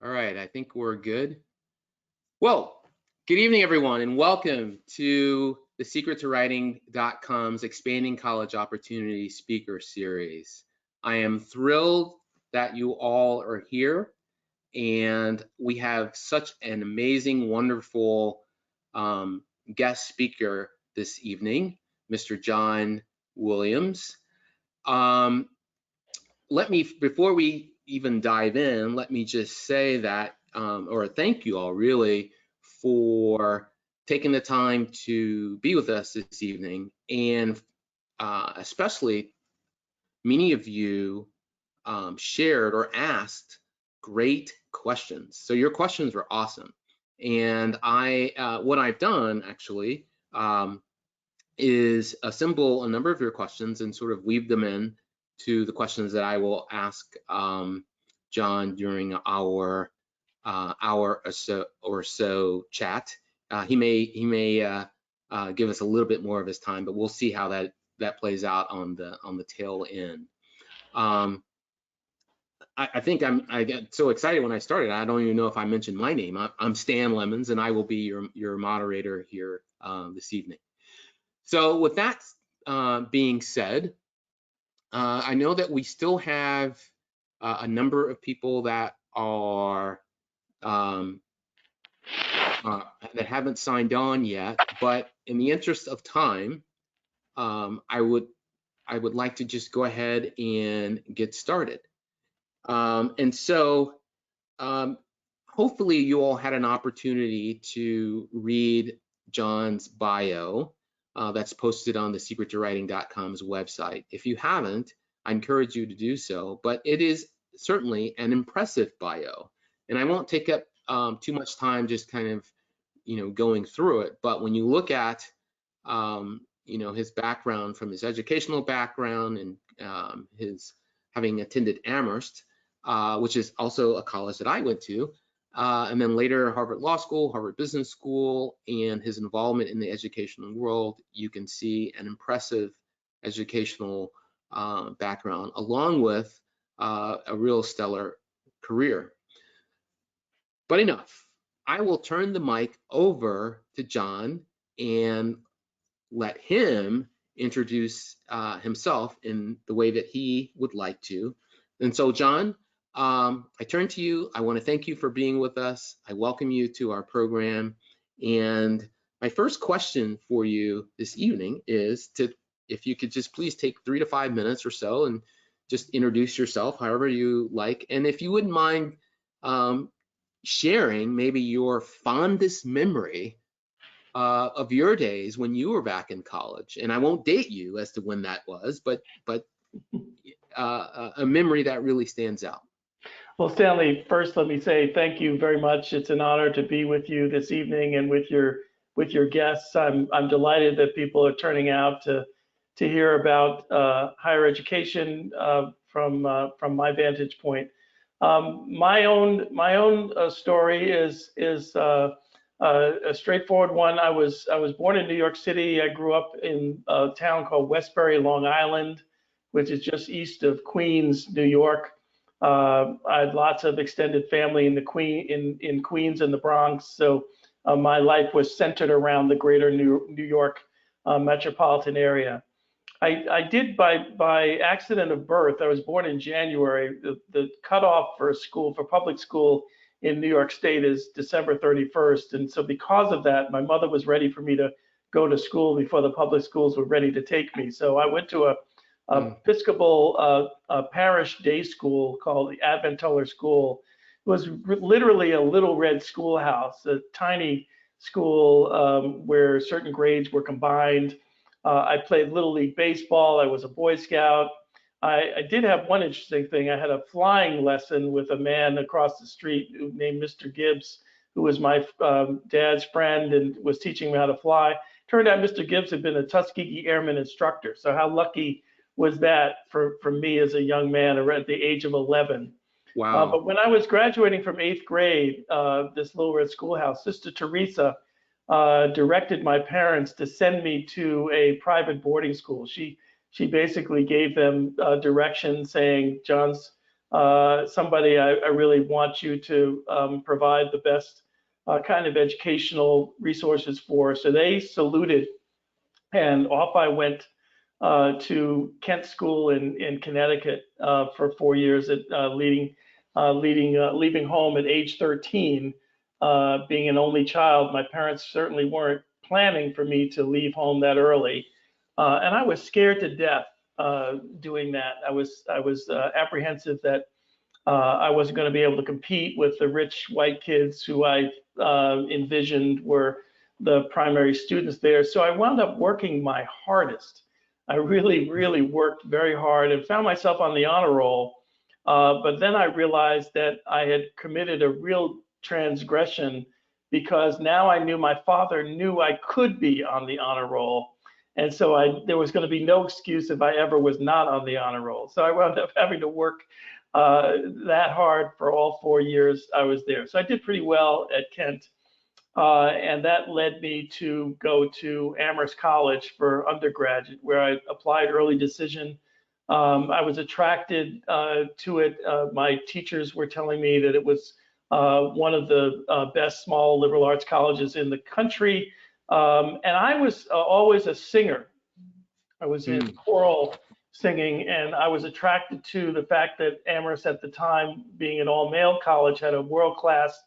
All right, I think we're good. Well, good evening, everyone, and welcome to the secretToWriting.com's Expanding College Opportunity Speaker Series. I am thrilled that you all are here, and we have such an amazing, wonderful guest speaker this evening, Mr. John Williams. Before we even dive in, let me just say that, or thank you all really for taking the time to be with us this evening. And especially many of you shared or asked great questions. So your questions were awesome. And what I've done actually is assemble a number of your questions and sort of weave them in to the questions that I will ask John during our hour or so chat. He may give us a little bit more of his time, but we'll see how that plays out on the tail end. I think I get so excited when I started. I don't even know if I mentioned my name. I'm Stan Lemons, and I will be your moderator here this evening. So with that being said, I know that we still have a number of people that are that haven't signed on yet, but in the interest of time, I would like to just go ahead and get started. And so hopefully you all had an opportunity to read John's bio. That's posted on the secretToWriting.com's website. If you haven't, I encourage you to do so, but it is certainly an impressive bio. And I won't take up too much time just kind of, going through it. But when you look at, his background, from his educational background and his having attended Amherst, which is also a college that I went to, and then later Harvard Law School, Harvard Business School, and his involvement in the educational world, you can see an impressive educational background, along with a real stellar career. But enough. I will turn the mic over to John and let him introduce himself in the way that he would like to. And so, John, I turn to you. I want to thank you for being with us. I welcome you to our program. And my first question for you this evening is if you could just please take 3 to 5 minutes or so and just introduce yourself however you like. And if you wouldn't mind sharing maybe your fondest memory of your days when you were back in college. And I won't date you as to when that was, but a memory that really stands out. Well, Stanley, first let me say thank you very much. It's an honor to be with you this evening and with your guests. I'm delighted that people are turning out to hear about higher education from my vantage point. My own story is a straightforward one. I was born in New York City. I grew up in a town called Westbury, Long Island, which is just east of Queens, New York. I had lots of extended family in Queens and the Bronx, so my life was centered around the greater New York metropolitan area. I did by accident of birth. I was born in January. The cutoff for public school in New York State is December 31st, and so because of that, my mother was ready for me to go to school before the public schools were ready to take me. So I went to a Episcopal parish day school called the Advent School. It was literally a little red schoolhouse, a tiny school where certain grades were combined. I played Little League Baseball. I was a Boy Scout. I did have one interesting thing. I had a flying lesson with a man across the street named Mr. Gibbs, who was my dad's friend and was teaching me how to fly. Turned out Mr. Gibbs had been a Tuskegee Airman instructor. So how lucky was that for me as a young man at the age of 11. Wow. But when I was graduating from 8th grade, this little red schoolhouse, Sister Teresa directed my parents to send me to a private boarding school. She basically gave them direction saying, John's somebody I really want you to provide the best kind of educational resources for. So they saluted, and off I went to Kent School in Connecticut for 4 years, leaving home at age 13, being an only child. My parents certainly weren't planning for me to leave home that early, and I was scared to death doing that. I was apprehensive that I wasn't going to be able to compete with the rich white kids who I envisioned were the primary students there. So I wound up working my hardest. I really, really worked very hard and found myself on the honor roll. But then I realized that I had committed a real transgression, because now I knew my father knew I could be on the honor roll. And so there was going to be no excuse if I ever was not on the honor roll. So I wound up having to work that hard for all 4 years I was there. So I did pretty well at Kent. And that led me to go to Amherst College for undergraduate, where I applied early decision. I was attracted to it. My teachers were telling me that it was one of the best small liberal arts colleges in the country. And I was always a singer. I was in choral singing, and I was attracted to the fact that Amherst at the time, being an all-male college, had a world-class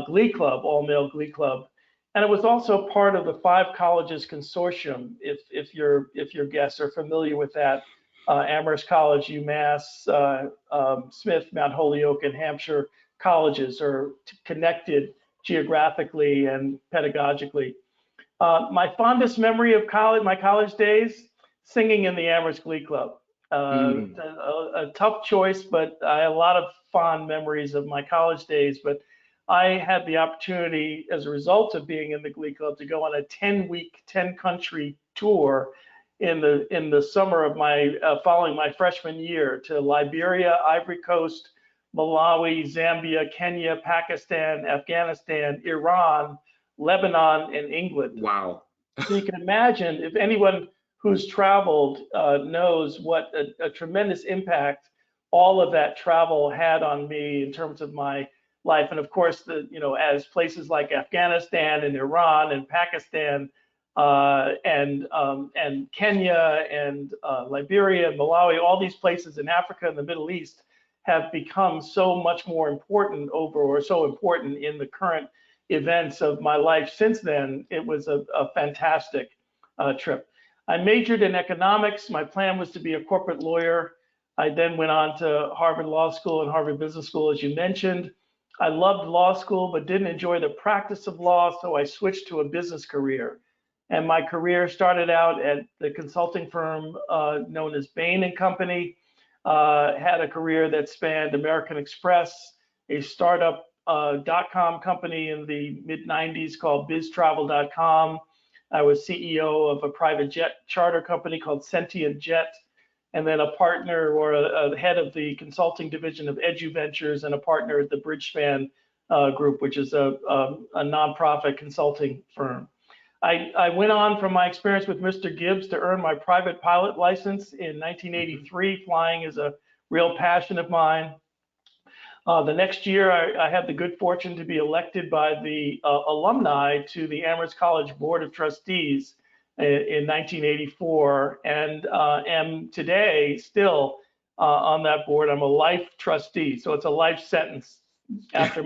glee club, all-male glee club. And it was also part of the 5 Colleges Consortium, if your guests are familiar with that. Amherst College, UMass, Smith, Mount Holyoke, and Hampshire colleges are connected geographically and pedagogically. My fondest memory of my college days, singing in the Amherst Glee Club. A tough choice, but I had a lot of fond memories of my college days. But I had the opportunity, as a result of being in the Glee Club, to go on a 10-week, 10-country tour in the summer of my following my freshman year, to Liberia, Ivory Coast, Malawi, Zambia, Kenya, Pakistan, Afghanistan, Iran, Lebanon, and England. Wow. So you can imagine, if anyone who's traveled knows what a tremendous impact all of that travel had on me in terms of my life. And of course, as places like Afghanistan and Iran and Pakistan and Kenya and Liberia and Malawi, all these places in Africa and the Middle East have become so much more important so important in the current events of my life since then. It was a fantastic trip. I majored in economics. My plan was to be a corporate lawyer. I then went on to Harvard Law School and Harvard Business School, as you mentioned. I loved law school, but didn't enjoy the practice of law, so I switched to a business career. And my career started out at the consulting firm known as Bain & Company. Had a career that spanned American Express, a startup .com company in the mid-90s called biztravel.com. I was CEO of a private jet charter company called Sentient Jet, and then a partner or a head of the consulting division of Edu Ventures, and a partner at the Bridgespan Group, which is a nonprofit consulting firm. I went on from my experience with Mr. Gibbs to earn my private pilot license in 1983. Flying is a real passion of mine. The next year, I had the good fortune to be elected by the alumni to the Amherst College Board of Trustees in 1984, and am today still on that board. I'm a life trustee, so it's a life sentence. After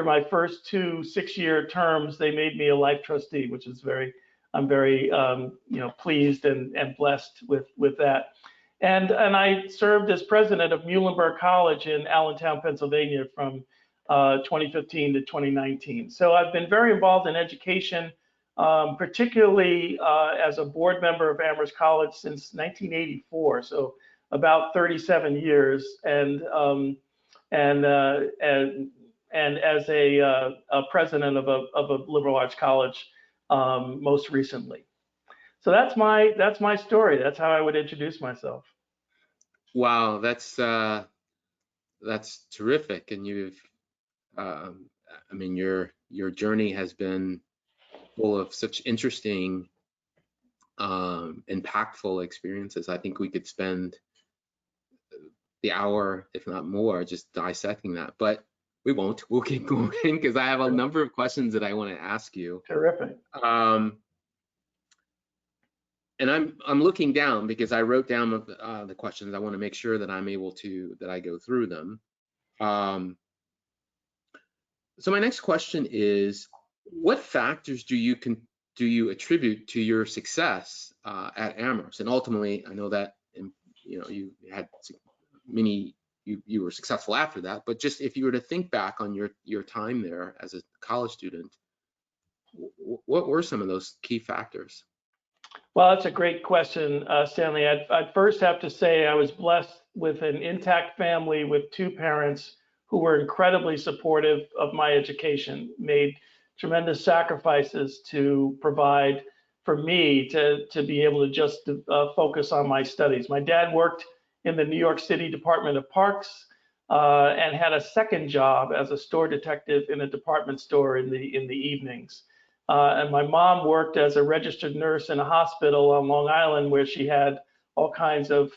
my first 2 6-year terms, they made me a life trustee, which is I'm very pleased and blessed with that. And I served as president of Muhlenberg College in Allentown, Pennsylvania from 2015 to 2019. So I've been very involved in education, particularly as a board member of Amherst College since 1984, so about 37 years, and as a president of a liberal arts college most recently. So that's my story. That's how I would introduce myself. Wow, that's terrific. And you've, your journey has been full of such interesting, impactful experiences. I think we could spend the hour, if not more, just dissecting that. But we won't. We'll keep going because I have a number of questions that I want to ask you. Terrific. And I'm looking down because I wrote down the questions. I want to make sure that I'm able to, that I go through them. So my next question is, what factors do you attribute to your success at Amherst? And ultimately, I know that you had many, you were successful after that, but just if you were to think back on your time there as a college student, what were some of those key factors? Well, that's a great question, Stanley. I'd first have to say I was blessed with an intact family with two parents who were incredibly supportive of my education, made tremendous sacrifices to provide for me to be able to just focus on my studies. My dad worked in the New York City Department of Parks and had a second job as a store detective in a department store in the evenings. And my mom worked as a registered nurse in a hospital on Long Island, where she had all kinds of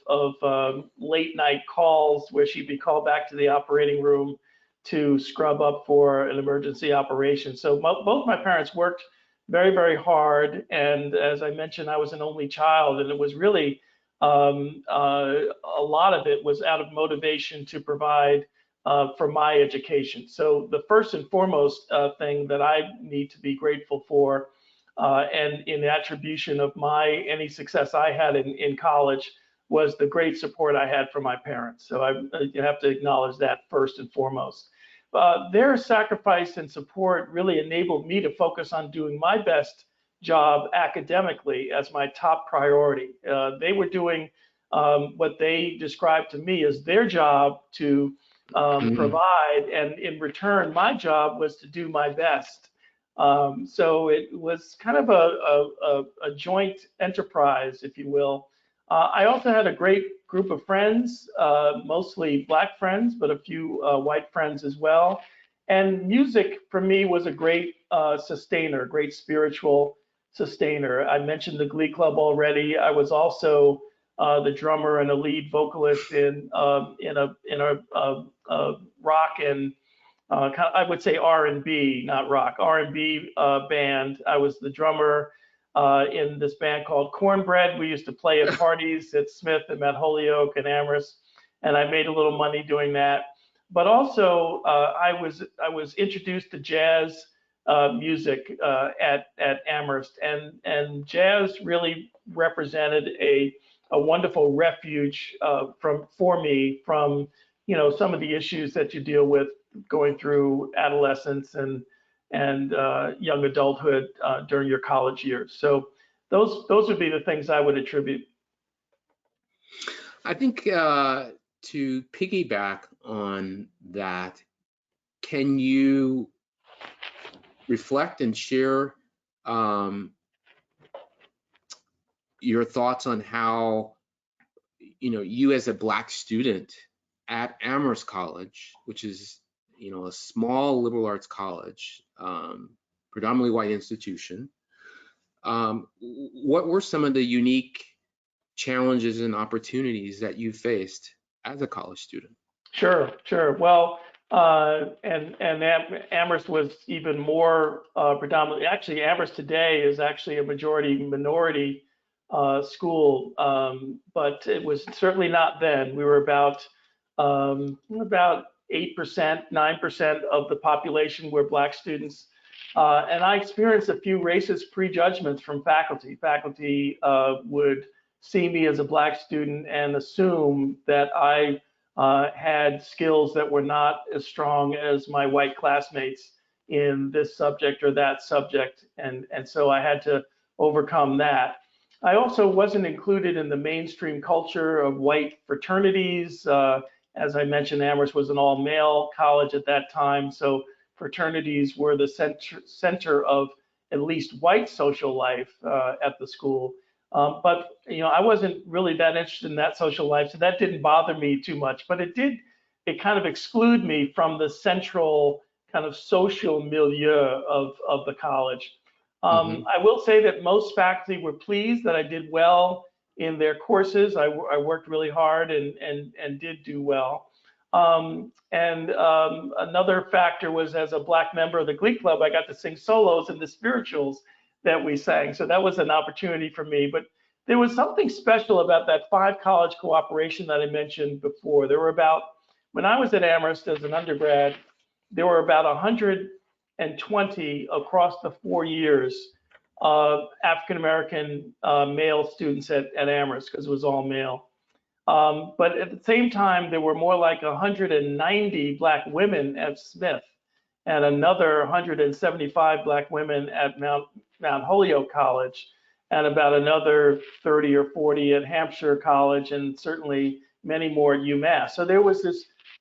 late night calls where she'd be called back to the operating room to scrub up for an emergency operation. So both my parents worked very, very hard. And as I mentioned, I was an only child, and it was really a lot of it was out of motivation to provide for my education. So the first and foremost thing that I need to be grateful for, and in attribution of any success I had in college, was the great support I had from my parents. So I have to acknowledge that first and foremost. Their sacrifice and support really enabled me to focus on doing my best job academically as my top priority. They were doing what they described to me as their job to provide, and in return, my job was to do my best. So it was kind of a joint enterprise, if you will. I also had a great group of friends, mostly Black friends, but a few white friends as well. And music for me was a great sustainer, great spiritual sustainer. I mentioned the Glee Club already. I was also the drummer and a lead vocalist in a rock and I would say R&B, not rock, R&B band. I was the drummer in this band called Cornbread. We used to play at parties at Smith and Mount Holyoke and Amherst, and I made a little money doing that. But also, I was introduced to jazz music at Amherst, and jazz really represented a wonderful refuge for me from some of the issues that you deal with going through adolescence and young adulthood during your college years. So those would be the things I would attribute. I think to piggyback on that, can you reflect and share your thoughts on how you as a Black student at Amherst College, which is a small liberal arts college, predominantly white institution, what were some of the unique challenges and opportunities that you faced as a college student? Sure. Well, and Amherst was even more predominantly. Actually, Amherst today is actually a majority minority school, but it was certainly not then. We were about 8%, 9% of the population were Black students. And I experienced a few racist prejudgments from faculty. Faculty would see me as a Black student and assume that I had skills that were not as strong as my white classmates in this subject or that subject. And so I had to overcome that. I also wasn't included in the mainstream culture of white fraternities. As I mentioned, Amherst was an all-male college at that time, so fraternities were the center of at least white social life at the school. But I wasn't really that interested in that social life, so that didn't bother me too much. But it kind of exclude me from the central kind of social milieu of the college. I will say that most faculty were pleased that I did well in their courses. I worked really hard and did do well. Another factor was, as a Black member of the Glee Club, I got to sing solos in the spirituals that we sang. So that was an opportunity for me. But there was something special about that 5-college cooperation that I mentioned before. There were about, when I was at Amherst as an undergrad, there were about 120 across the 4 years of African American male students at Amherst, because it was all male. But at the same time, there were more like 190 Black women at Smith, and another 175 Black women at Mount Holyoke College, and about another 30 or 40 at Hampshire College, and certainly many more at UMass. So there was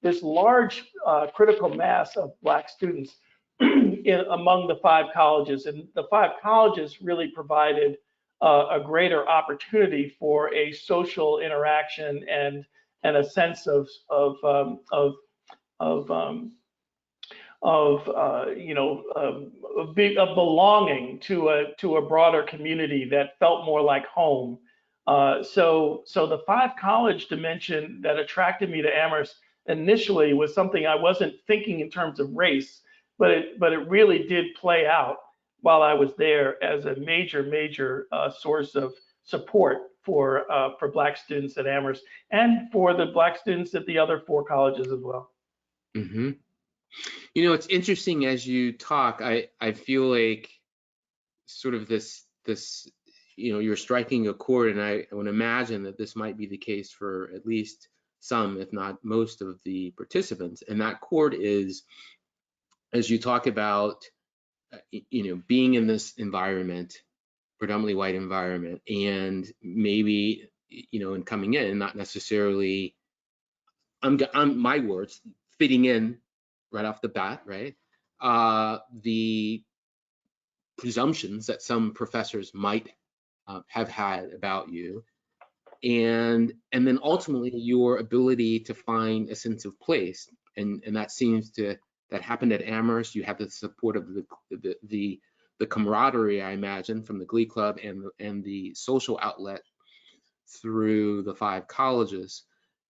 this large critical mass of Black students among the 5 colleges, and the 5 colleges really provided a greater opportunity for a social interaction and a sense of belonging to a broader community that felt more like home. So the 5-college dimension that attracted me to Amherst initially was something I wasn't thinking in terms of race, but it really did play out while I was there as a major source of support for Black students at Amherst and for the Black students at the other 4 colleges as well. Mm-hmm. You know, it's interesting as you talk. I feel like sort of this you're striking a chord, and I would imagine that this might be the case for at least some, if not most, of the participants. And that chord is, as you talk about, being in this environment, predominantly white environment, and maybe, and coming in, not necessarily, I'm my words, fitting in right off the bat, right? The presumptions that some professors might have had about you, and then ultimately your ability to find a sense of place, and that seems to that happened at Amherst. You have the support of the camaraderie, I imagine, from the Glee Club and the social outlet through the 5 colleges.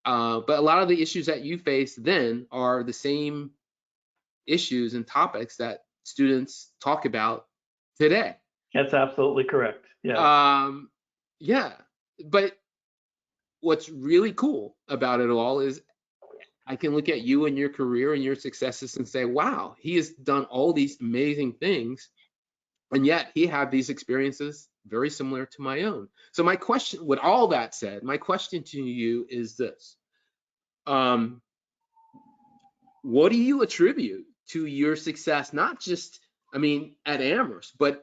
But a lot of the issues that you face then are the same issues and topics that students talk about today. That's absolutely correct. Yeah. Yeah. But what's really cool about it all is I can look at you and your career and your successes and say, wow, he has done all these amazing things, and yet he had these experiences very similar to my own. So my question, with all that said, my question to you is this. What do you attribute to your success, not just, at Amherst, but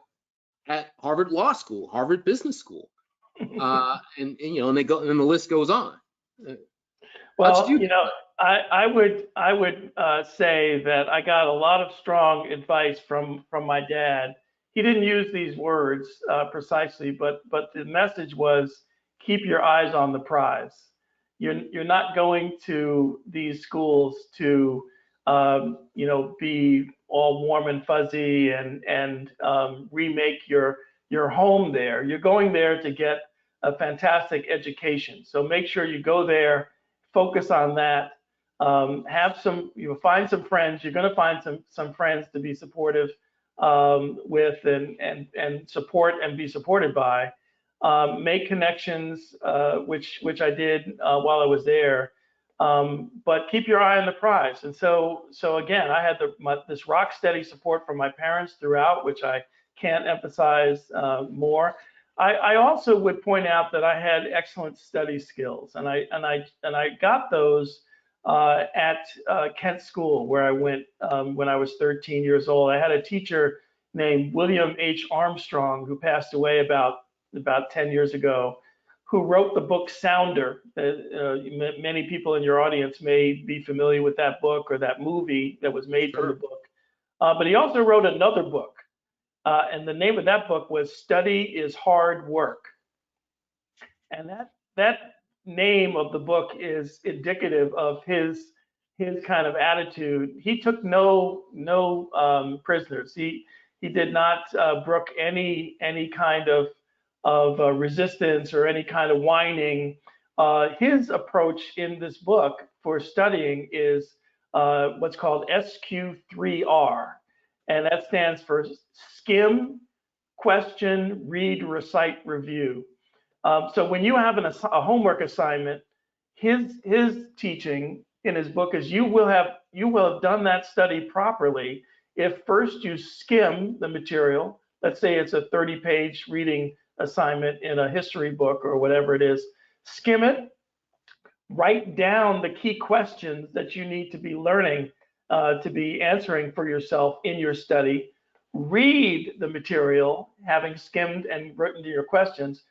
at Harvard Law School, Harvard Business School, and the list goes on. Well, I would say that I got a lot of strong advice from my dad. He didn't use these words precisely, but the message was, keep your eyes on the prize. You're not going to these schools to be all warm and fuzzy and remake your home there. You're going there to get a fantastic education. So make sure you go there, focus on that. Have some, find some friends. You're going to find some friends to be supportive with and support and be supported by. Make connections, which I did while I was there. But keep your eye on the prize. And so again, I had this rock steady support from my parents throughout, which I can't emphasize more. I also would point out that I had excellent study skills, and I got those at Kent School, where I went when I was 13 years old. I had a teacher named William H. Armstrong, who passed away about 10 years ago, who wrote the book Sounder. Many people in your audience may be familiar with that book or that movie that was made from the book. But he also wrote another book. And the name of that book was Study is Hard Work. And that name of the book is indicative of his kind of attitude. He took no prisoners. He did not brook any kind of resistance or any kind of whining. His approach in this book for studying is what's called SQ3R, and that stands for skim, question, read, recite, review. So when you have a homework assignment, his teaching in his book is you will have done that study properly if first you skim the material. Let's say it's a 30-page reading assignment in a history book or whatever it is. Skim it, write down the key questions that you need to be learning to be answering for yourself in your study. Read the material, having skimmed and written to your questions.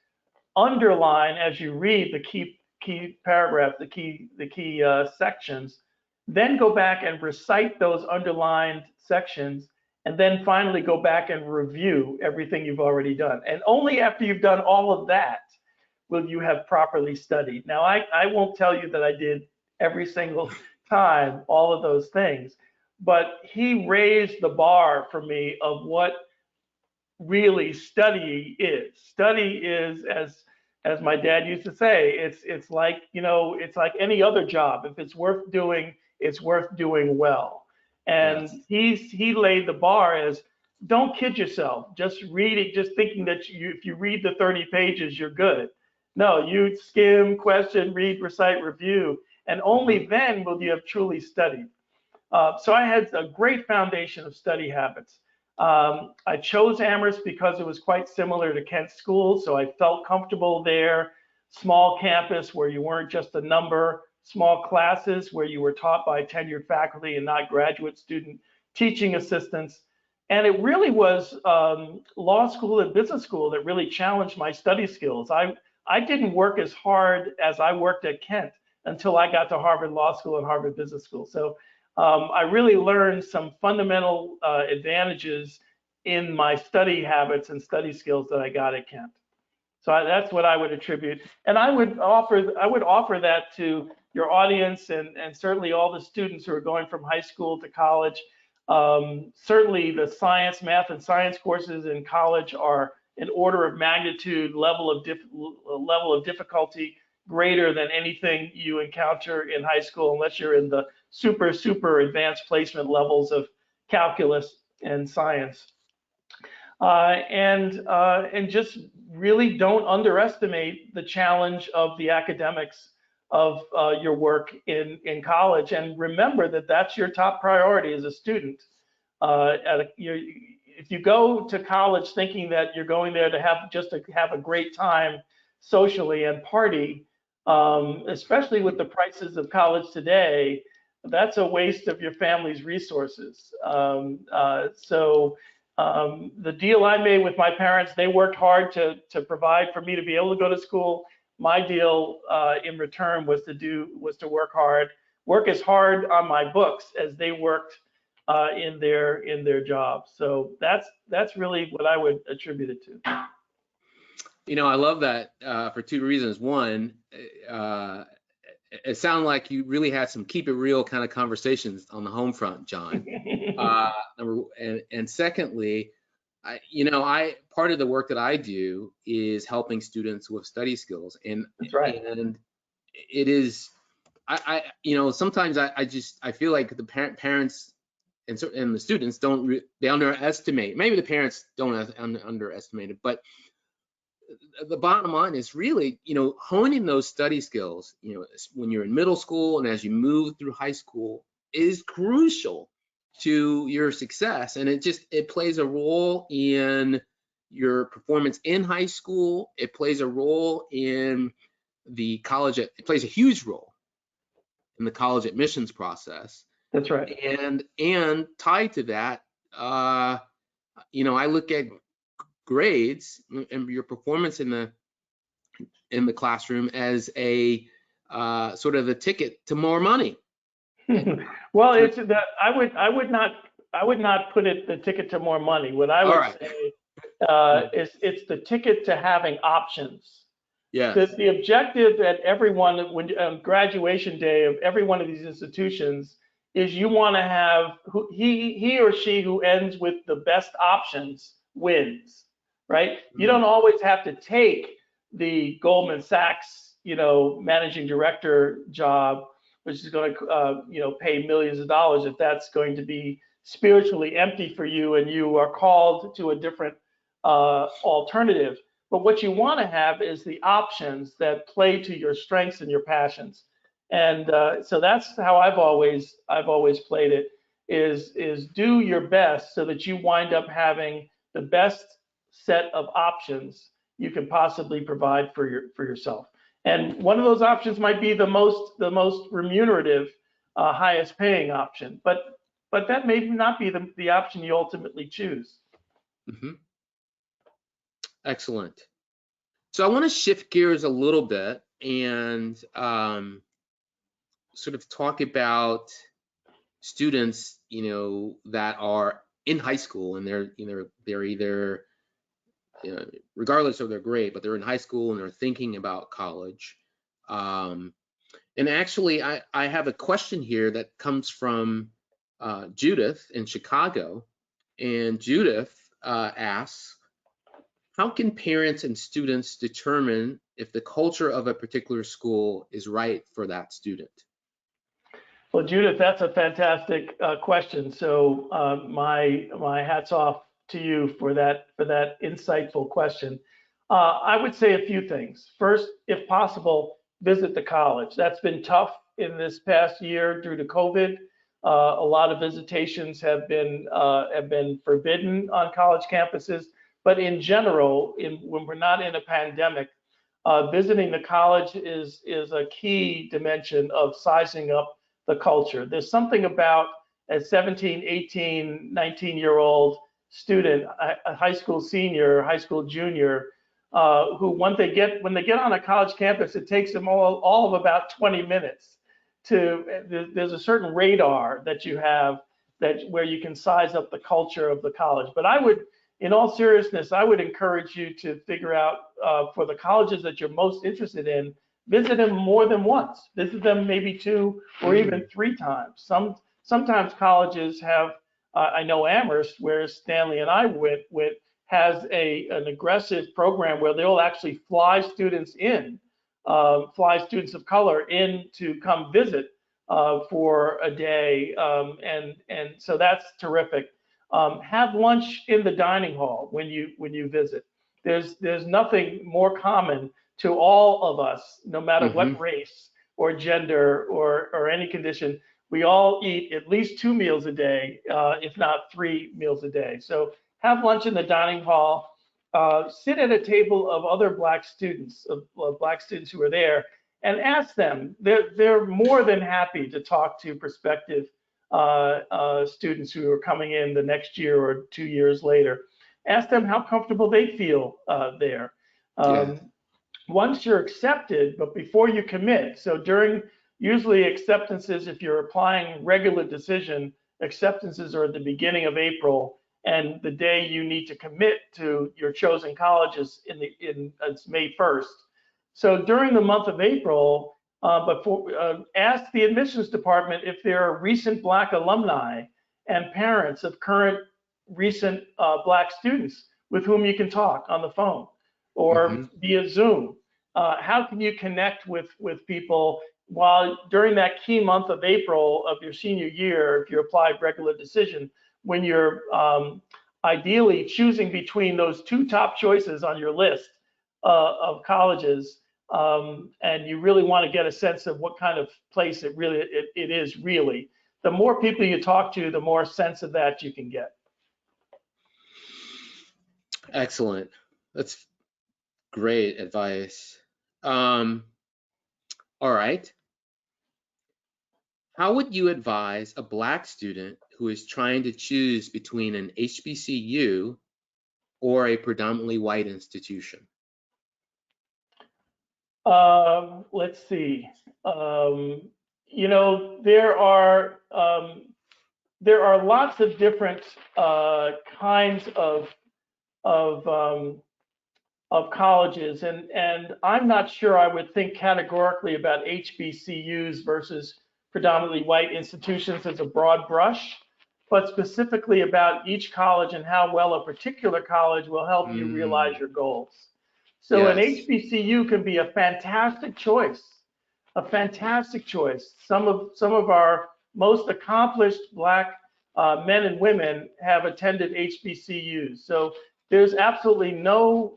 Underline as you read the key paragraphs, the key sections. Then go back and recite those underlined sections, and then finally go back and review everything you've already done. And only after you've done all of that will you have properly studied. Now, I won't tell you that I did every single time all of those things, but he raised the bar for me of what really study is. Study is, as my dad used to say, it's like, it's like any other job. If it's worth doing, it's worth doing well. And yes, he laid the bar as, don't kid yourself. Just read it, just thinking that if you read the 30 pages, you're good. No, you skim, question, read, recite, review, and only then will you have truly studied. So I had a great foundation of study habits. I chose Amherst because it was quite similar to Kent School, so I felt comfortable there. Small campus where you weren't just a number, small classes where you were taught by tenured faculty and not graduate student teaching assistants. And it really was law school and business school that really challenged my study skills. I didn't work as hard as I worked at Kent until I got to Harvard Law School and Harvard Business School. So I really learned some fundamental advantages in my study habits and study skills that I got at Kent. So that's what I would attribute. And I would offer that to your audience and certainly all the students who are going from high school to college. Certainly the science, math, and science courses in college are an order of magnitude level of difficulty greater than anything you encounter in high school, unless you're in the super advanced placement levels of calculus and science. And just really don't underestimate the challenge of the academics of your work in college, and remember that that's your top priority as a student. If you go to college thinking that you're going there to have a great time socially and party, especially with the prices of college today, that's a waste of your family's resources. So the deal I made with my parents, they worked hard to provide for me to be able to go to school. My deal in return was to work as hard on my books as they worked in their jobs. So that's really what I would attribute it to. I love that for two reasons. One, it sounded like you really had some keep it real kind of conversations on the home front, John. And secondly, part of the work that I do is helping students with study skills, and that's right. And it is, sometimes I feel like the parents and the students they underestimate. Maybe the parents don't underestimate it, but the bottom line is really, honing those study skills, when you're in middle school and as you move through high school is crucial to your success. And it plays a role in your performance in high school. It plays a role in the college. It plays a huge role in the college admissions process. That's right. And tied to that, I look at grades and your performance in the classroom as a sort of the ticket to more money. Well, it's that I would not put it the ticket to more money. What I would say is it's the ticket to having options. Yes. The objective at on graduation day of every one of these institutions is you want to have he or she who ends with the best options wins. right? You don't always have to take the Goldman Sachs, managing director job, which is going to, pay millions of dollars if that's going to be spiritually empty for you and you are called to a different alternative. But what you want to have is the options that play to your strengths and your passions. And so that's how I've always played it, is do your best so that you wind up having the best set of options you can possibly provide for yourself. And one of those options might be the most remunerative, highest paying option, but that may not be the option you ultimately choose. Mm-hmm. Excellent. So I want to shift gears a little bit and sort of talk about students, that are in high school and they're either, regardless of their grade, but they're in high school and they're thinking about college. And actually, I have a question here that comes from Judith in Chicago. And Judith asks, how can parents and students determine if the culture of a particular school is right for that student? Well, Judith, that's a fantastic question. So my hats off to you for that insightful question. I would say a few things. First, if possible, visit the college. That's been tough in this past year due to COVID. A lot of visitations have been forbidden on college campuses. But in general, when we're not in a pandemic, visiting the college is a key dimension of sizing up the culture. There's something about a 17, 18, 19-year-old student, a high school senior, high school junior, who when they get on a college campus, it takes them all of about 20 minutes there's a certain radar that you have where you can size up the culture of the college. But in all seriousness, I would encourage you to figure out for the colleges that you're most interested in, visit them more than once. Visit them maybe 2 or even 3 times. Sometimes colleges have, I know Amherst, where Stanley and I went, has an aggressive program where they'll actually fly students of color in to come visit for a day, and so that's terrific. Have lunch in the dining hall when you visit. There's nothing more common to all of us, no matter what race or gender or any condition. We all eat at least 2 meals a day, if not 3 meals a day. So have lunch in the dining hall. Sit at a table of other Black students, who are there, and ask them. They're more than happy to talk to prospective students who are coming in the next year or 2 years later. Ask them how comfortable they feel there. Once you're accepted, but before you commit, so usually acceptances, if you're applying regular decision, acceptances are at the beginning of April, and the day you need to commit to your chosen college is it's May 1st. So during the month of April, ask the admissions department if there are recent Black alumni and parents of current recent Black students with whom you can talk on the phone or via Zoom. How can you connect with people during that key month of April of your senior year, if you applied regular decision, when you're ideally choosing between those 2 top choices on your list of colleges, and you really want to get a sense of what kind of place it is really. The more people you talk to, the more sense of that you can get. Excellent. That's great advice. All right. How would you advise a Black student who is trying to choose between an HBCU or a predominantly white institution? Let's see. There are lots of different kinds of colleges, and I'm not sure I would think categorically about HBCUs versus predominantly white institutions as a broad brush, but specifically about each college and how well a particular college will help you realize your goals. So an Yes. HBCU can be a fantastic choice, a fantastic choice. Some of our most accomplished Black men and women have attended HBCUs. So there's absolutely no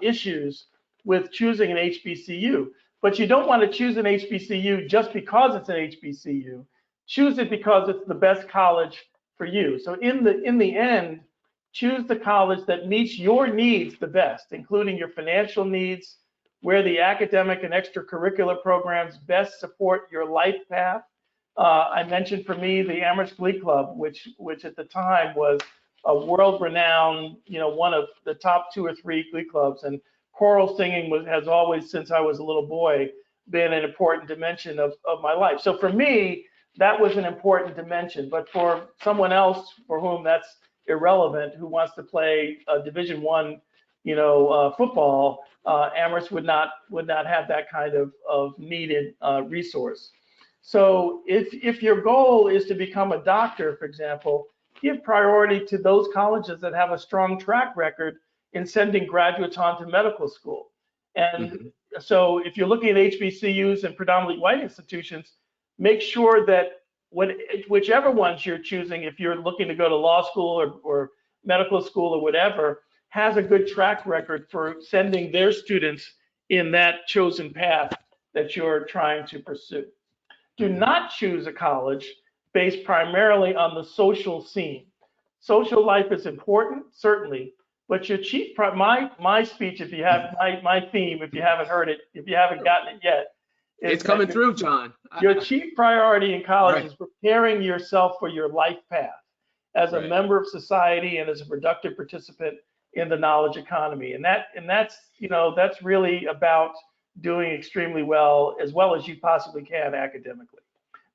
issues with choosing an HBCU. But you don't want to choose an HBCU just because it's an HBCU. Choose it because it's the best college for you. So in the end, choose the college that meets your needs the best, including your financial needs, where the academic and extracurricular programs best support your life path. I mentioned for me the Amherst Glee Club, which at the time was a world-renowned, one of the top 2 or 3 glee clubs, and choral singing has always, since I was a little boy, been an important dimension of my life. So for me, that was an important dimension. But for someone else for whom that's irrelevant, who wants to play Division I, football, Amherst would not have that kind of needed resource. So if your goal is to become a doctor, for example, give priority to those colleges that have a strong track record in sending graduates on to medical school. And so if you're looking at HBCUs and predominantly white institutions, make sure that whichever ones you're choosing, if you're looking to go to law school or medical school or whatever, has a good track record for sending their students in that chosen path that you're trying to pursue. Do not choose a college based primarily on the social scene. Social life is important, certainly, but your chief, my speech, if you have my theme, if you haven't heard it, if you haven't gotten it yet, it's coming through, John. Your chief priority in college is preparing yourself for your life path as a member of society and as a productive participant in the knowledge economy. And that's really about doing extremely well as you possibly can academically.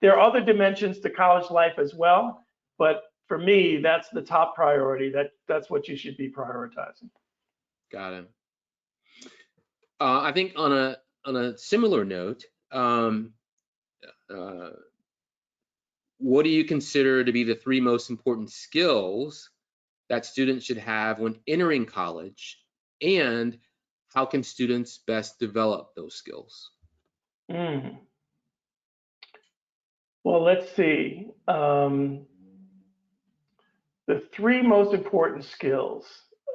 There are other dimensions to college life as well, but for me, that's the top priority. That's what you should be prioritizing. Got it. I think on a similar note, what do you consider to be the 3 most important skills that students should have when entering college, and how can students best develop those skills? Well, let's see. The 3 most important skills,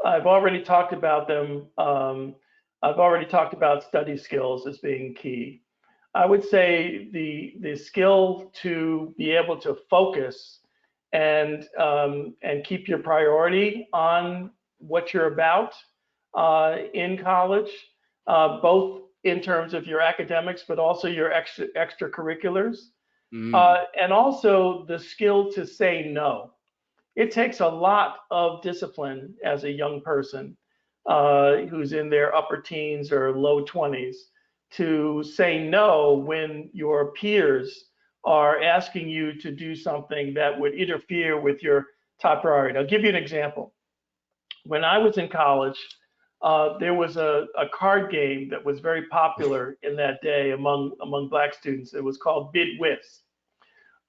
I've already talked about them. I've already talked about study skills as being key. I would say the skill to be able to focus and keep your priority on what you're about in college, both in terms of your academics, but also your extracurriculars, and also the skill to say no. It takes a lot of discipline as a young person who's in their upper teens or low 20s to say no when your peers are asking you to do something that would interfere with your top priority. I'll give you an example. When I was in college, there was a card game that was very popular in that day among Black students. It was called Bid Whist.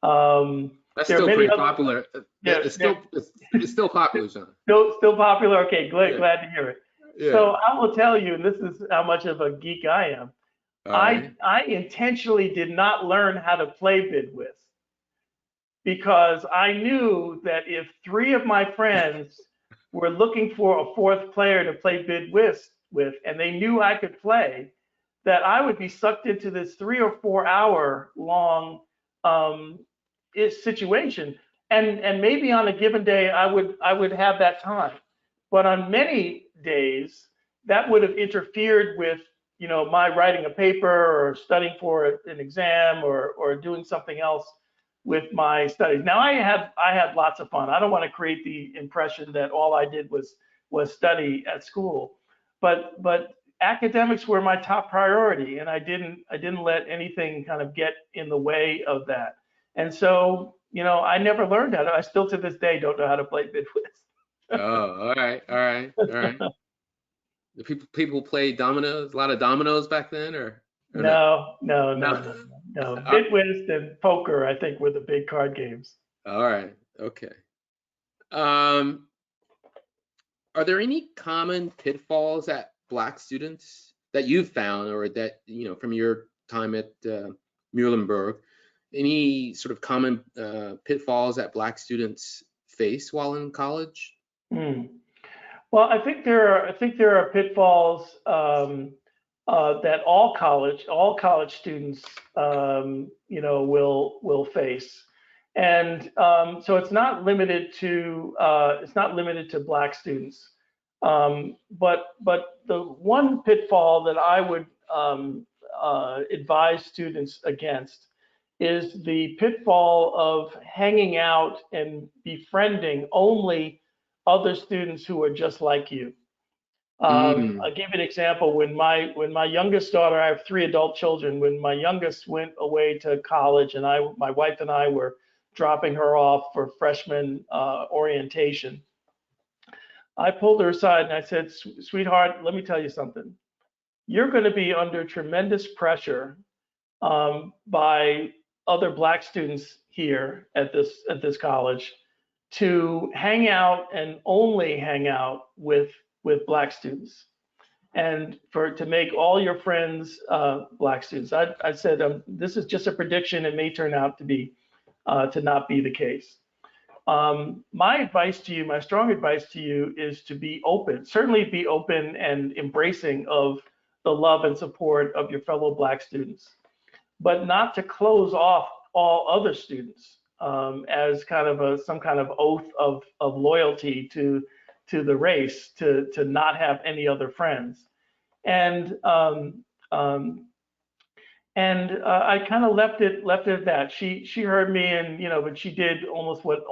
That's still pretty popular. It's still popular, John. Still popular. Okay, glad to hear it. Yeah. So I will tell you, and this is how much of a geek I am. I intentionally did not learn how to play Bid Whist because I knew that if 3 of my friends were looking for a 4th player to play Bid Whist with, and they knew I could play, that I would be sucked into this 3 or 4 hour long situation, and maybe on a given day I would have that time, but on many days that would have interfered with my writing a paper or studying for an exam or doing something else with my studies. Now I had lots of fun. I don't want to create the impression that all I did was study at school, but academics were my top priority, and I didn't let anything kind of get in the way of that. And so, I never learned how to. I still to this day don't know how to play Bid Whist. Oh, all right. The people play dominoes, a lot of dominoes back then, or no. Bid Whist and poker, I think, were the big card games. All right. Okay. Um, are there any common pitfalls that Black students that you've found, or that, from your time at Muhlenberg, any sort of common pitfalls that Black students face while in college? Hmm. Well, I think there are pitfalls that all college students will face, and so it's not limited to Black students, but the one pitfall that I would advise students against is the pitfall of hanging out and befriending only other students who are just like you. Mm, I'll give you an example. When my youngest daughter, I have three adult children. When my youngest went away to college, and my wife and I were dropping her off for freshman orientation, I pulled her aside and I said, "Sweetheart, let me tell you something. You're going to be under tremendous pressure by other Black students here at this college to hang out and only hang out with Black students, and to make all your friends Black students." I said, this is just a prediction. It may turn out to not be the case. My advice to you, my strong advice to you, is to be open. Certainly, be open and embracing of the love and support of your fellow Black students, but not to close off all other students as kind of some kind of oath of loyalty to the race, to not have any other friends. And um, I kind of left it at that. She heard me, and but she did almost what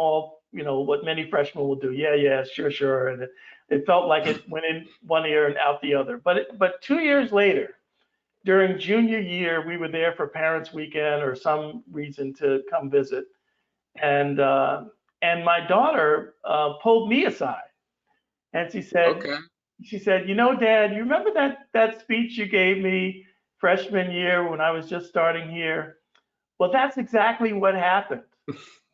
many freshmen will do. Yeah, yeah, sure, sure. And it felt like it went in one ear and out the other. But 2 years later, during junior year, we were there for Parents Weekend or some reason to come visit, and my daughter pulled me aside, and okay. she said, Dad, you remember that speech you gave me freshman year when I was just starting here? Well, that's exactly what happened.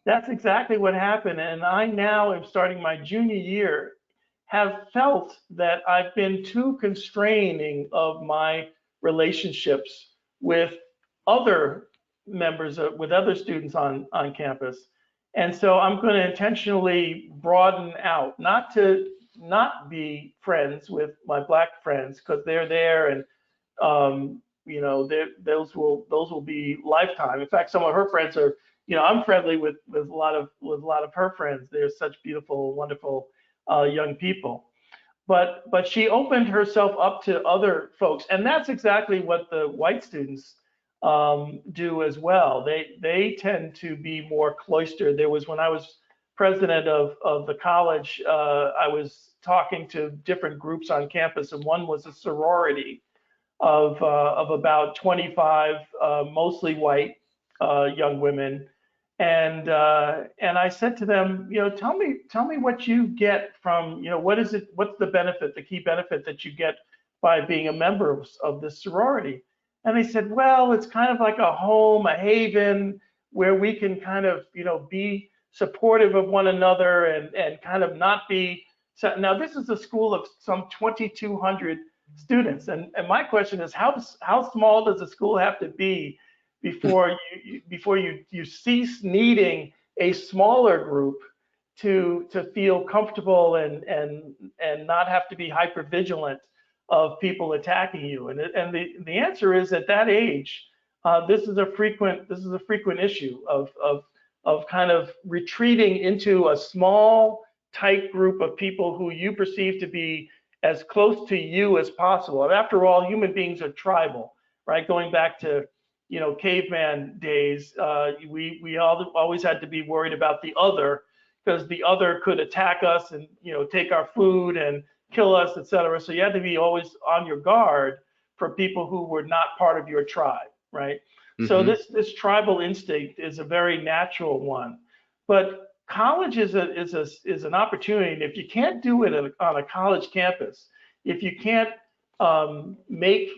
That's exactly what happened, and I now am starting my junior year, have felt that I've been too constraining of my relationships with other with other students on campus. And so I'm going to intentionally broaden out, not to not be friends with my Black friends because they're there, and those will be lifetime. In fact, some of her friends are, I'm friendly with a lot of her friends. They're such beautiful, wonderful young people. But she opened herself up to other folks, and that's exactly what the white students do as well. They tend to be more cloistered. There was, when I was president of the college, I was talking to different groups on campus, and one was a sorority of about 25 mostly white young women, and I said to them, tell me what you get from, what's the benefit, the key benefit that you get by being a member of this sorority. And they said, well, it's kind of like a home, a haven where we can kind of, be supportive of one another, and kind of not be. So now this is a school of some 2,200 students, and my question is, how small does a school have to be before you cease needing a smaller group to feel comfortable, and not have to be hyper vigilant of people attacking you? And the answer is, at that age, this is a frequent issue of kind of retreating into a small tight group of people who you perceive to be as close to you as possible. And after all, human beings are tribal, right? Going back to caveman days, we always had to be worried about the other, because the other could attack us and take our food and kill us, etc. So you had to be always on your guard for people who were not part of your tribe, right? So Hmm. this tribal instinct is a very natural one, but college is an opportunity. And if you can't do it on a college campus, if you can't make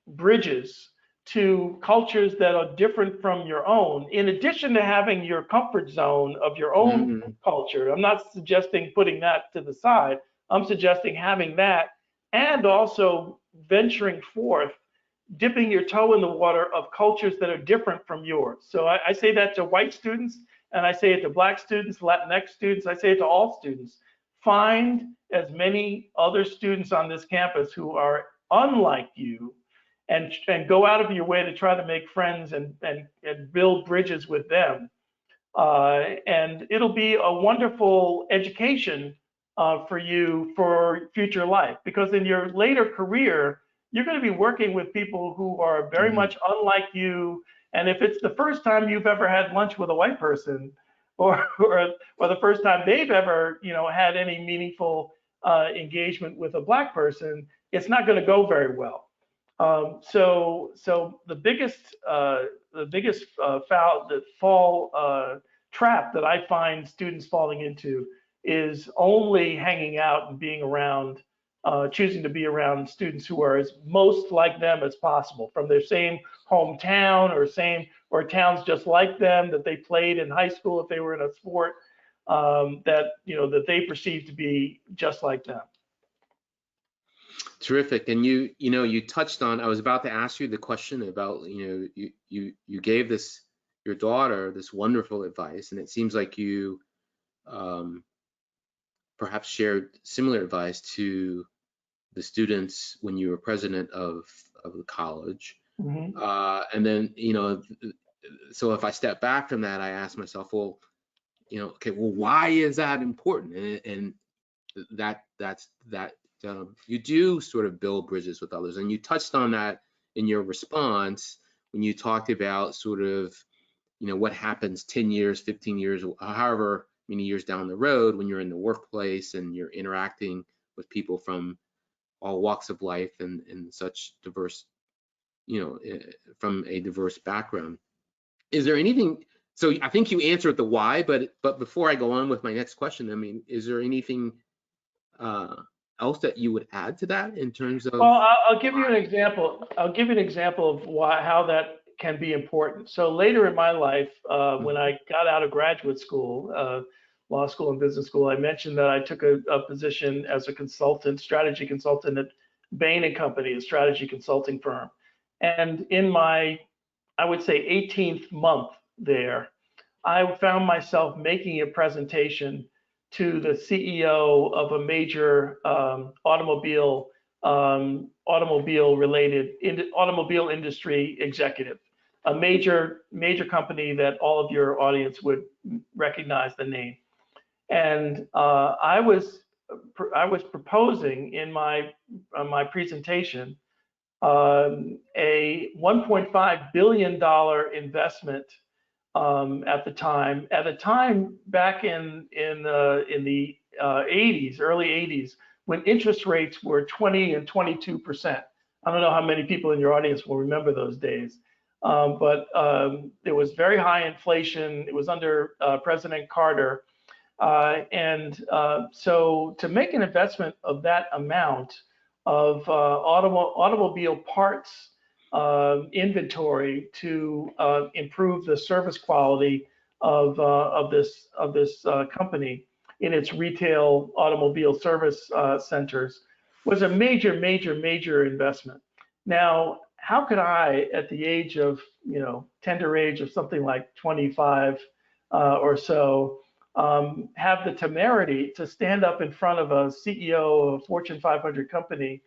bridges to cultures that are different from your own, in addition to having your comfort zone of your own Mm-hmm. culture. I'm not suggesting putting that to the side. I'm suggesting having that and also venturing forth, dipping your toe in the water of cultures that are different from yours. So I say that to white students, and I say it to black students, Latinx students, I say it to all students. Find as many other students on this campus who are unlike you, and go out of your way to try to make friends and build bridges with them. And it'll be a wonderful education for you for future life, because in your later career, you're going to be working with people who are very Mm-hmm. much unlike you. And if it's the first time you've ever had lunch with a white person, or the first time they've ever had any meaningful engagement with a black person, it's not going to go very well. So the biggest fall trap that I find students falling into is only hanging out and being around, choosing to be around students who are as most like them as possible, from their same hometown or towns just like them that they played in high school if they were in a sport, that they perceive to be just like them. Terrific. And you touched on, I was about to ask you the question about, you gave your daughter this wonderful advice, and it seems like you perhaps shared similar advice to the students when you were president of the college. Mm-hmm. And then, so if I step back from that, I ask myself, well, okay, well, why is that important? And that's you do sort of build bridges with others, and you touched on that in your response when you talked about sort of what happens 10 years, 15 years, however many years down the road, when you're in the workplace and you're interacting with people from all walks of life and such diverse, from a diverse background. Is there anything? So I think you answered the why, but before I go on with my next question, I mean, is there anything else that you would add to that in terms of? Well, I'll give you an example. I'll give you an example of how that can be important. So later in my life, when I got out of graduate school, law school and business school, I mentioned that I took a position as a consultant, strategy consultant at Bain and Company, a strategy consulting firm. And in my, I would say, 18th month there, I found myself making a presentation to the CEO of a major automobile industry executive, a major company that all of your audience would recognize the name. And I was proposing in my presentation a $1.5 billion investment at the time. At a time back in the 80s, early 80s, when interest rates were 20 and 22%. I don't know how many people in your audience will remember those days, but there was very high inflation. It was under President Carter. So to make an investment of that amount of automobile parts inventory to improve the service quality of this company in its retail automobile service centers was a major investment. Now, how could I, at the age of tender age of something like 25 or so, have the temerity to stand up in front of a CEO of a Fortune 500 company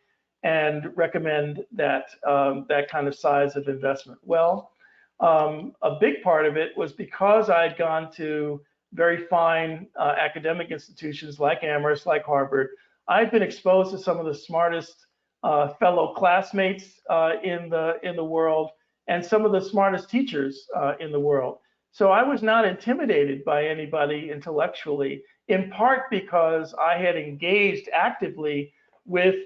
and recommend that kind of size of investment? Well, a big part of it was because I had gone to very fine academic institutions like Amherst, like Harvard. I've been exposed to some of the smartest fellow classmates in the world, and some of the smartest teachers in the world. So I was not intimidated by anybody intellectually, in part because I had engaged actively with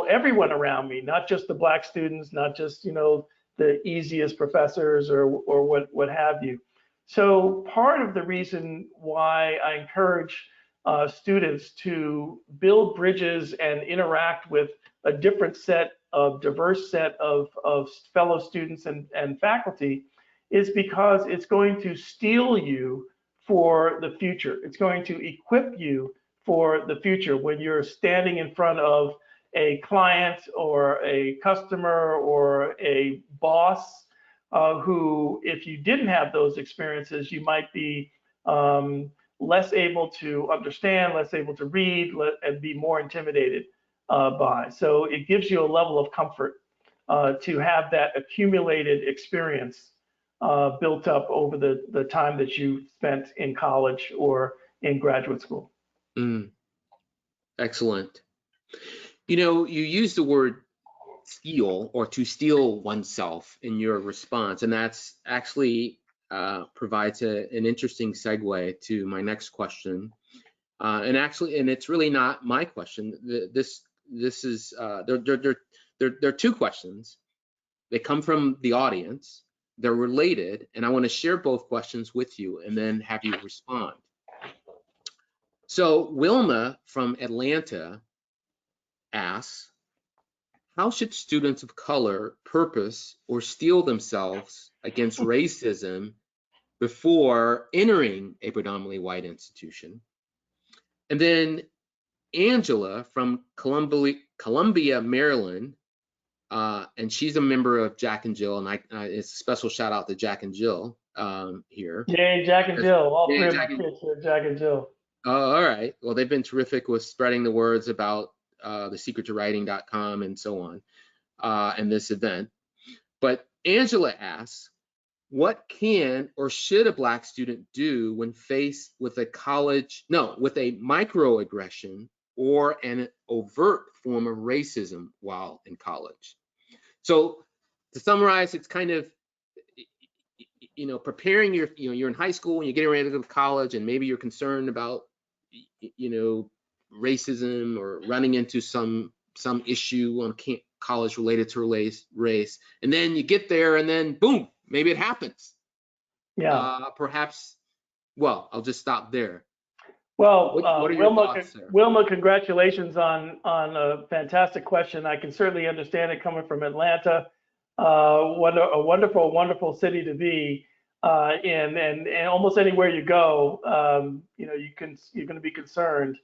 everyone around me, not just the black students, not just the easiest professors or what have you. So part of the reason why I encourage students to build bridges and interact with a different set diverse set of fellow students and faculty is because it's going to steel you for the future. It's going to equip you for the future when you're standing in front of a client or a customer or a boss who, if you didn't have those experiences, you might be less able to understand, less able to read, and be more intimidated by. So it gives you a level of comfort to have that accumulated experience built up over the time that you spent in college or in graduate school. Excellent. You know, you use the word steal or to steal oneself in your response, and that's actually provides an interesting segue to my next question. And it's really not my question. This is there are two questions. They come from the audience. They're related, and I want to share both questions with you and then have you respond. So Wilma from Atlanta asks, how should students of color purpose or steel themselves against racism before entering a predominantly white institution? And then Angela from Columbia, Maryland, and she's a member of Jack and Jill, and it's a special shout out to Jack and Jill here. Yay, Jack and Jill. All three of my kids are Jack and Jill. Oh, all right. Well, they've been terrific with spreading the words about the secretToWriting.com and so on, and this event. But Angela asks, what can or should a Black student do when faced with a microaggression or an overt form of racism while in college? So to summarize, it's kind of, you know, preparing you're in high school and you're getting ready to go to college, and maybe you're concerned about, you know, racism or running into some issue on college related to race, and then you get there and then boom, maybe it happens. Yeah. Perhaps. Well, I'll just stop there. Well, what are your thoughts there? Wilma, congratulations on a fantastic question. I can certainly understand it coming from Atlanta. What a wonderful, wonderful city to be in, and almost anywhere you go, you know, you're going to be concerned.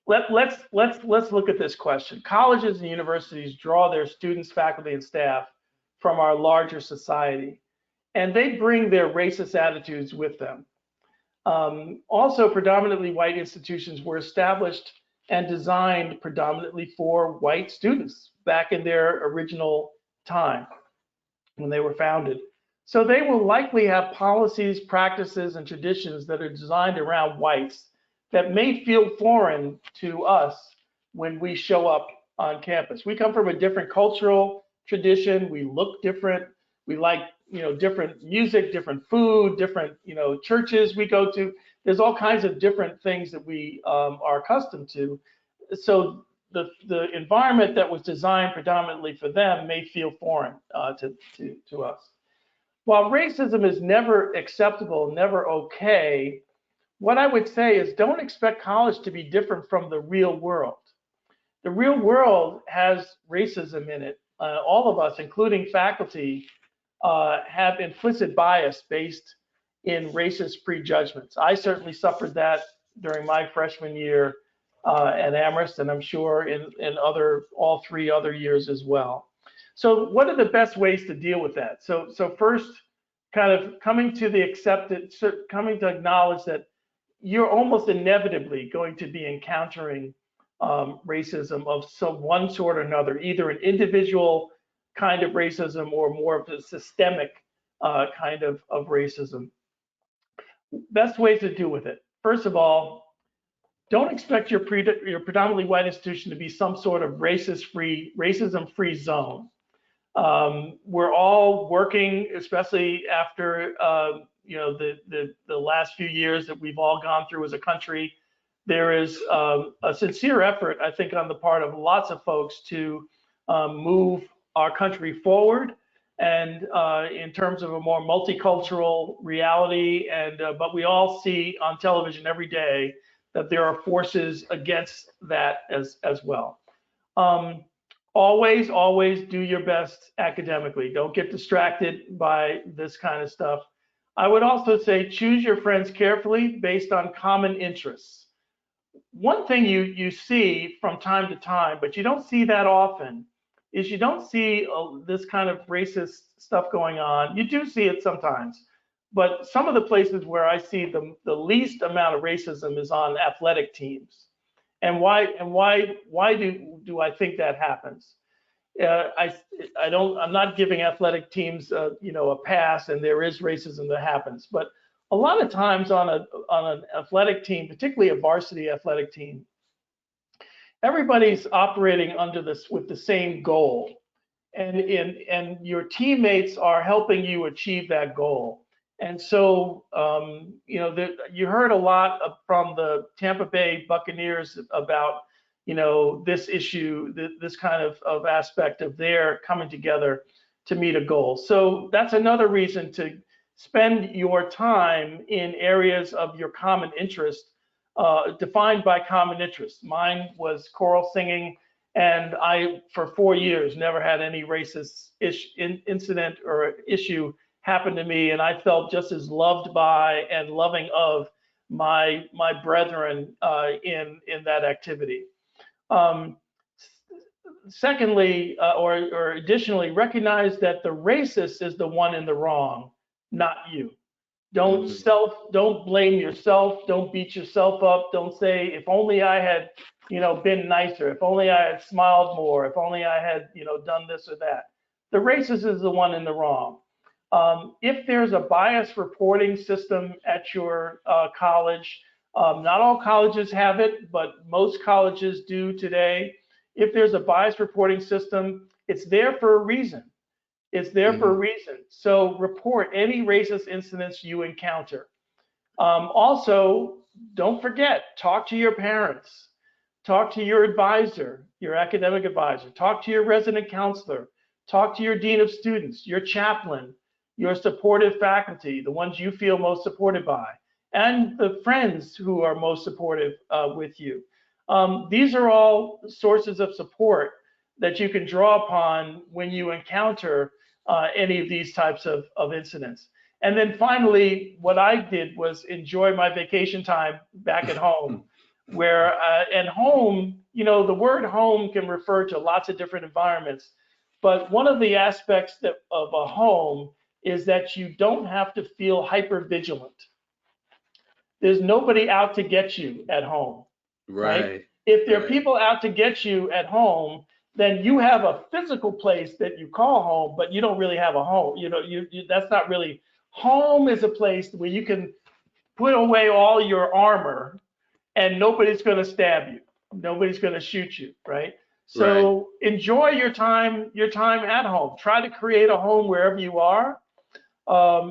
Let's look at this question. Colleges and universities draw their students, faculty, and staff from our larger society, and they bring their racist attitudes with them. Also, predominantly white institutions were established and designed predominantly for white students back in their original time when they were founded. So they will likely have policies, practices, and traditions that are designed around whites that may feel foreign to us when we show up on campus. We come from a different cultural tradition. We look different. We like, you know, different music, different food, different, you know, churches we go to. There's all kinds of different things that we are accustomed to. So the environment that was designed predominantly for them may feel foreign to us. While racism is never acceptable, never okay, what I would say is don't expect college to be different from the real world. The real world has racism in it. All of us, including faculty, have implicit bias based in racist prejudgments. I certainly suffered that during my freshman year at Amherst, and I'm sure in all three other years as well. So what are the best ways to deal with that? So first, kind of coming to acknowledge that you're almost inevitably going to be encountering racism of one sort or another, either an individual kind of racism or more of a systemic kind of racism. Best ways to deal with it. First of all, don't expect your predominantly white institution to be some sort of racism-free zone. We're all working, especially after you know, the last few years that we've all gone through as a country. There is a sincere effort, I think, on the part of lots of folks to move our country forward, and in terms of a more multicultural reality. And but we all see on television every day that there are forces against that as well. always do your best academically. Don't get distracted by this kind of stuff. I would also say choose your friends carefully based on common interests. One thing you see from time to time, but you don't see that often, is you don't see this kind of racist stuff going on. You do see it sometimes, but some of the places where I see the least amount of racism is on athletic teams. And why do I think that happens? I'm not giving athletic teams a pass, and there is racism that happens, but a lot of times on an athletic team, particularly a varsity athletic team, everybody's operating under this with the same goal, and your teammates are helping you achieve that goal. And so you heard a lot from the Tampa Bay Buccaneers about this issue, this kind of aspect of their coming together to meet a goal. So that's another reason to spend your time in areas of your common interest, defined by common interest. Mine was choral singing, and I, for 4 years, never had any racist incident or issue happen to me, and I felt just as loved by and loving of my brethren in that activity. Secondly, or additionally, recognize that the racist is the one in the wrong, not you. Don't blame yourself. Don't beat yourself up. Don't say, if only I had, been nicer. If only I had smiled more. If only I had, done this or that. The racist is the one in the wrong. If there's a bias reporting system at your college, not all colleges have it, but most colleges do today. If there's a bias reporting system, it's there for a reason. It's there for a reason. So report any racist incidents you encounter. Also, don't forget, talk to your parents, talk to your advisor, your academic advisor, talk to your resident counselor, talk to your dean of students, your chaplain, your supportive faculty, the ones you feel most supported by, and the friends who are most supportive with you. These are all sources of support that you can draw upon when you encounter any of these types of incidents. And then finally, what I did was enjoy my vacation time back at home, where at home, the word home can refer to lots of different environments. But one of the aspects of a home is that you don't have to feel hyper vigilant. There's nobody out to get you at home, right? If there are people out to get you at home, then you have a physical place that you call home, but you don't really have a home. That's not really home. Is a place where you can put away all your armor, and nobody's going to stab you. Nobody's going to shoot you, right? So enjoy your time at home. Try to create a home wherever you are.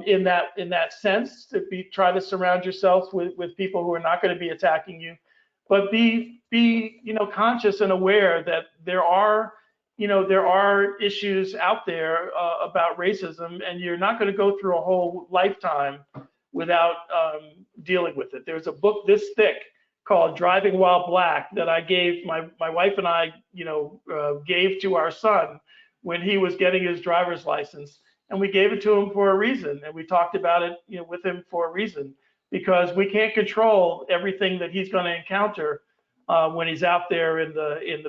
In that sense, try to surround yourself with people who are not going to be attacking you, but be conscious and aware that there are issues out there about racism, and you're not going to go through a whole lifetime without dealing with it. There's a book this thick called Driving While Black that I gave my wife and I gave to our son when he was getting his driver's license. And we gave it to him for a reason, and we talked about it, with him for a reason, because we can't control everything that he's going to encounter when he's out there in the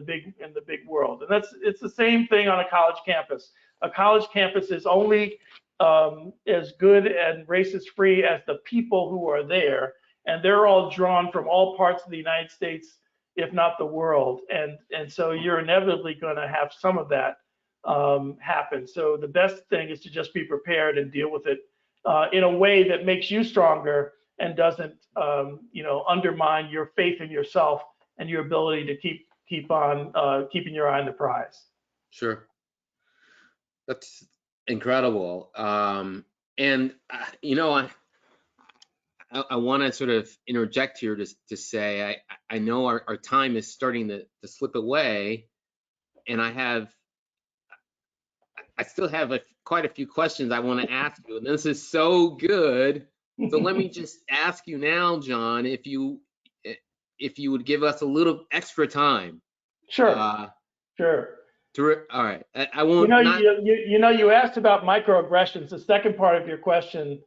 big world. And it's the same thing on a college campus. A college campus is only as good and racist free as the people who are there, and they're all drawn from all parts of the United States, if not the world. And so you're inevitably going to have some of that happen. So the best thing is to just be prepared and deal with it in a way that makes you stronger and doesn't undermine your faith in yourself and your ability to keep on keeping your eye on the prize. Sure. That's incredible. And I want to sort of interject here to say I know our time is starting to slip away, and I still have quite a few questions I want to ask you, and this is so good. So let me just ask you now, John, if you would give us a little extra time. Sure. All right, I won't not. You asked about microaggressions. The second part of your question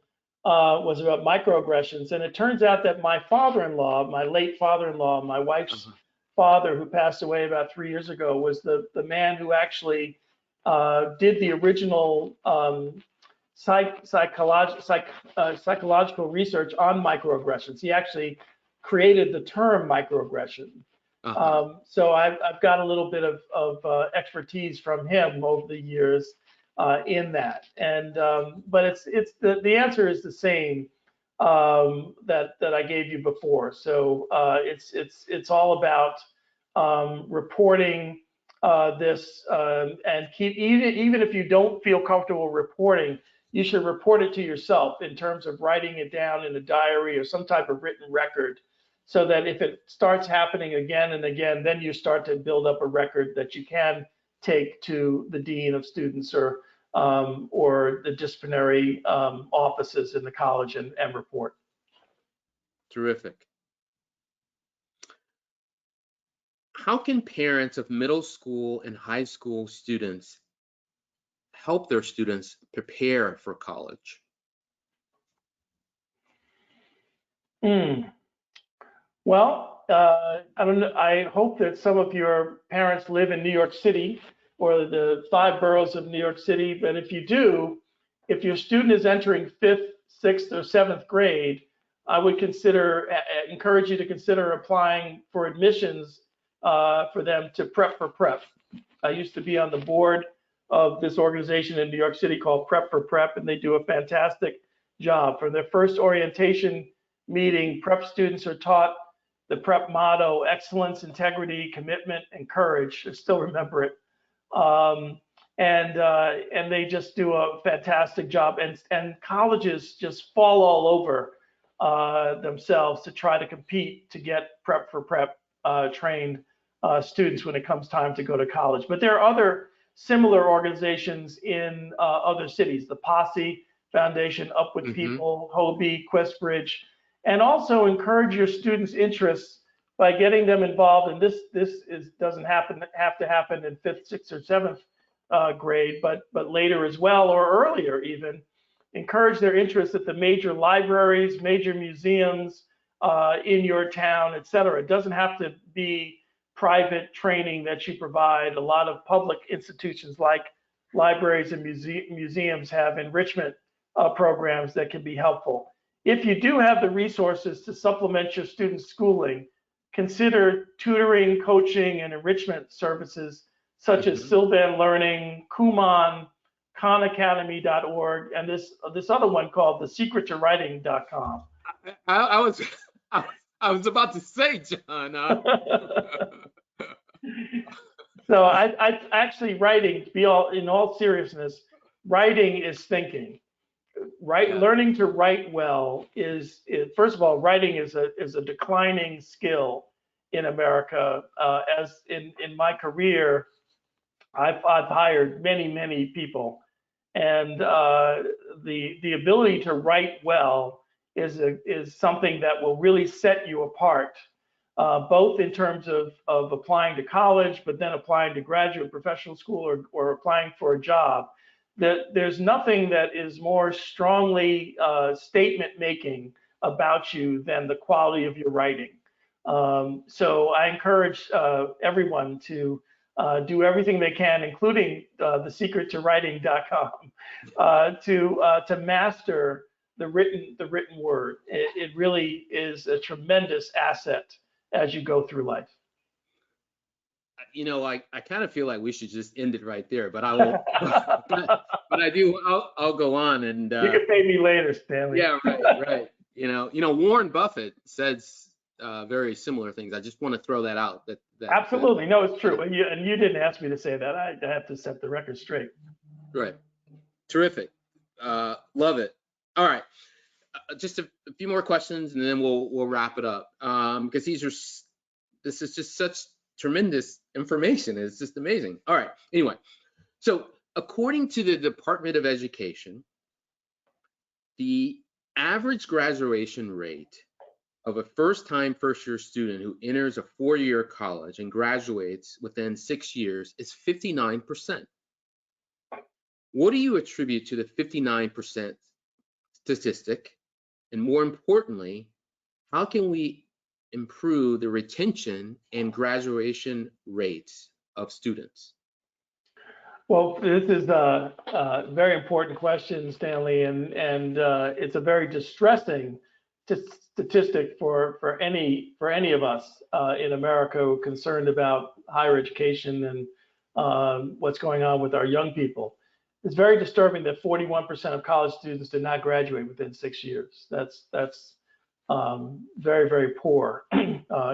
was about microaggressions, and it turns out that my father-in-law, my late father-in-law, my wife's father, who passed away about 3 years ago, was the man who actually did the original psychological research on microaggressions. He actually created the term microaggression. So I've got a little bit of expertise from him over the years in that. And but it's the answer is the same that I gave you before. So it's all about reporting this and keep even if you don't feel comfortable reporting, you should report it to yourself in terms of writing it down in a diary or some type of written record, so that if it starts happening again and again, then you start to build up a record that you can take to the dean of students or the disciplinary offices in the college and report. Terrific. How can parents of middle school and high school students help their students prepare for college? Well, I don't know. I hope that some of your parents live in New York City or the 5 boroughs of New York City. But if you do, if your student is entering 5th, 6th, or 7th grade, I would encourage you to consider applying for admissions for them to Prep for Prep. I used to be on the board of this organization in New York City called Prep for Prep, and they do a fantastic job. For their first orientation meeting, prep students are taught the prep motto: excellence, integrity, commitment, and courage. I still remember it. And they just do a fantastic job. And colleges just fall all over themselves to try to compete to get Prep for Prep trained students when it comes time to go to college. But there are other similar organizations in other cities: the Posse Foundation, Up With People, Hobie, Questbridge. And also encourage your students' interests by getting them involved. And this doesn't have to happen in 5th, 6th, or 7th grade, but later as well, or earlier even. Encourage their interest at the major libraries, major museums in your town, et cetera. It doesn't have to be private training that you provide. A lot of public institutions like libraries and museums have enrichment programs that can be helpful. If you do have the resources to supplement your students' schooling, consider tutoring, coaching, and enrichment services such as Sylvan Learning, Kumon, KhanAcademy.org, and this other one called thesecrettowriting.com. I was about to say, John. So I actually, writing, in all seriousness, writing is thinking. Learning to write well is first of all, writing is a declining skill in America. As in my career, I've hired many people, and the ability to write well is something that will really set you apart, both in terms of applying to college, but then applying to graduate professional school or applying for a job. There's nothing that is more strongly statement making about you than the quality of your writing. So I encourage everyone to do everything they can, including thesecrettowriting.com, to master the written word. It really is a tremendous asset as you go through life. You know, I kind of feel like we should just end it right there, but I won't. but I do. I'll go on and. You can pay me later, Stanley. Yeah, right. You know, Warren Buffett says very similar things. I just want to throw that out. That Absolutely, no, it's true. And you didn't ask me to say that. I have to set the record straight. Right. Terrific. Love it. All right. Just a few more questions, and then we'll wrap it up. Because this is just such tremendous information. It's just amazing. All right. Anyway, so according to the Department of Education, the average graduation rate of a first-time first-year student who enters a 4-year college and graduates within 6 years is 59%. What do you attribute to the 59% statistic? And more importantly, how can we improve the retention and graduation rates of students? Well, this is a very important question, Stanley, and it's a very distressing statistic for any of us in America who are concerned about higher education and what's going on with our young people. It's very disturbing that 41% of college students did not graduate within 6 years. That's very, very poor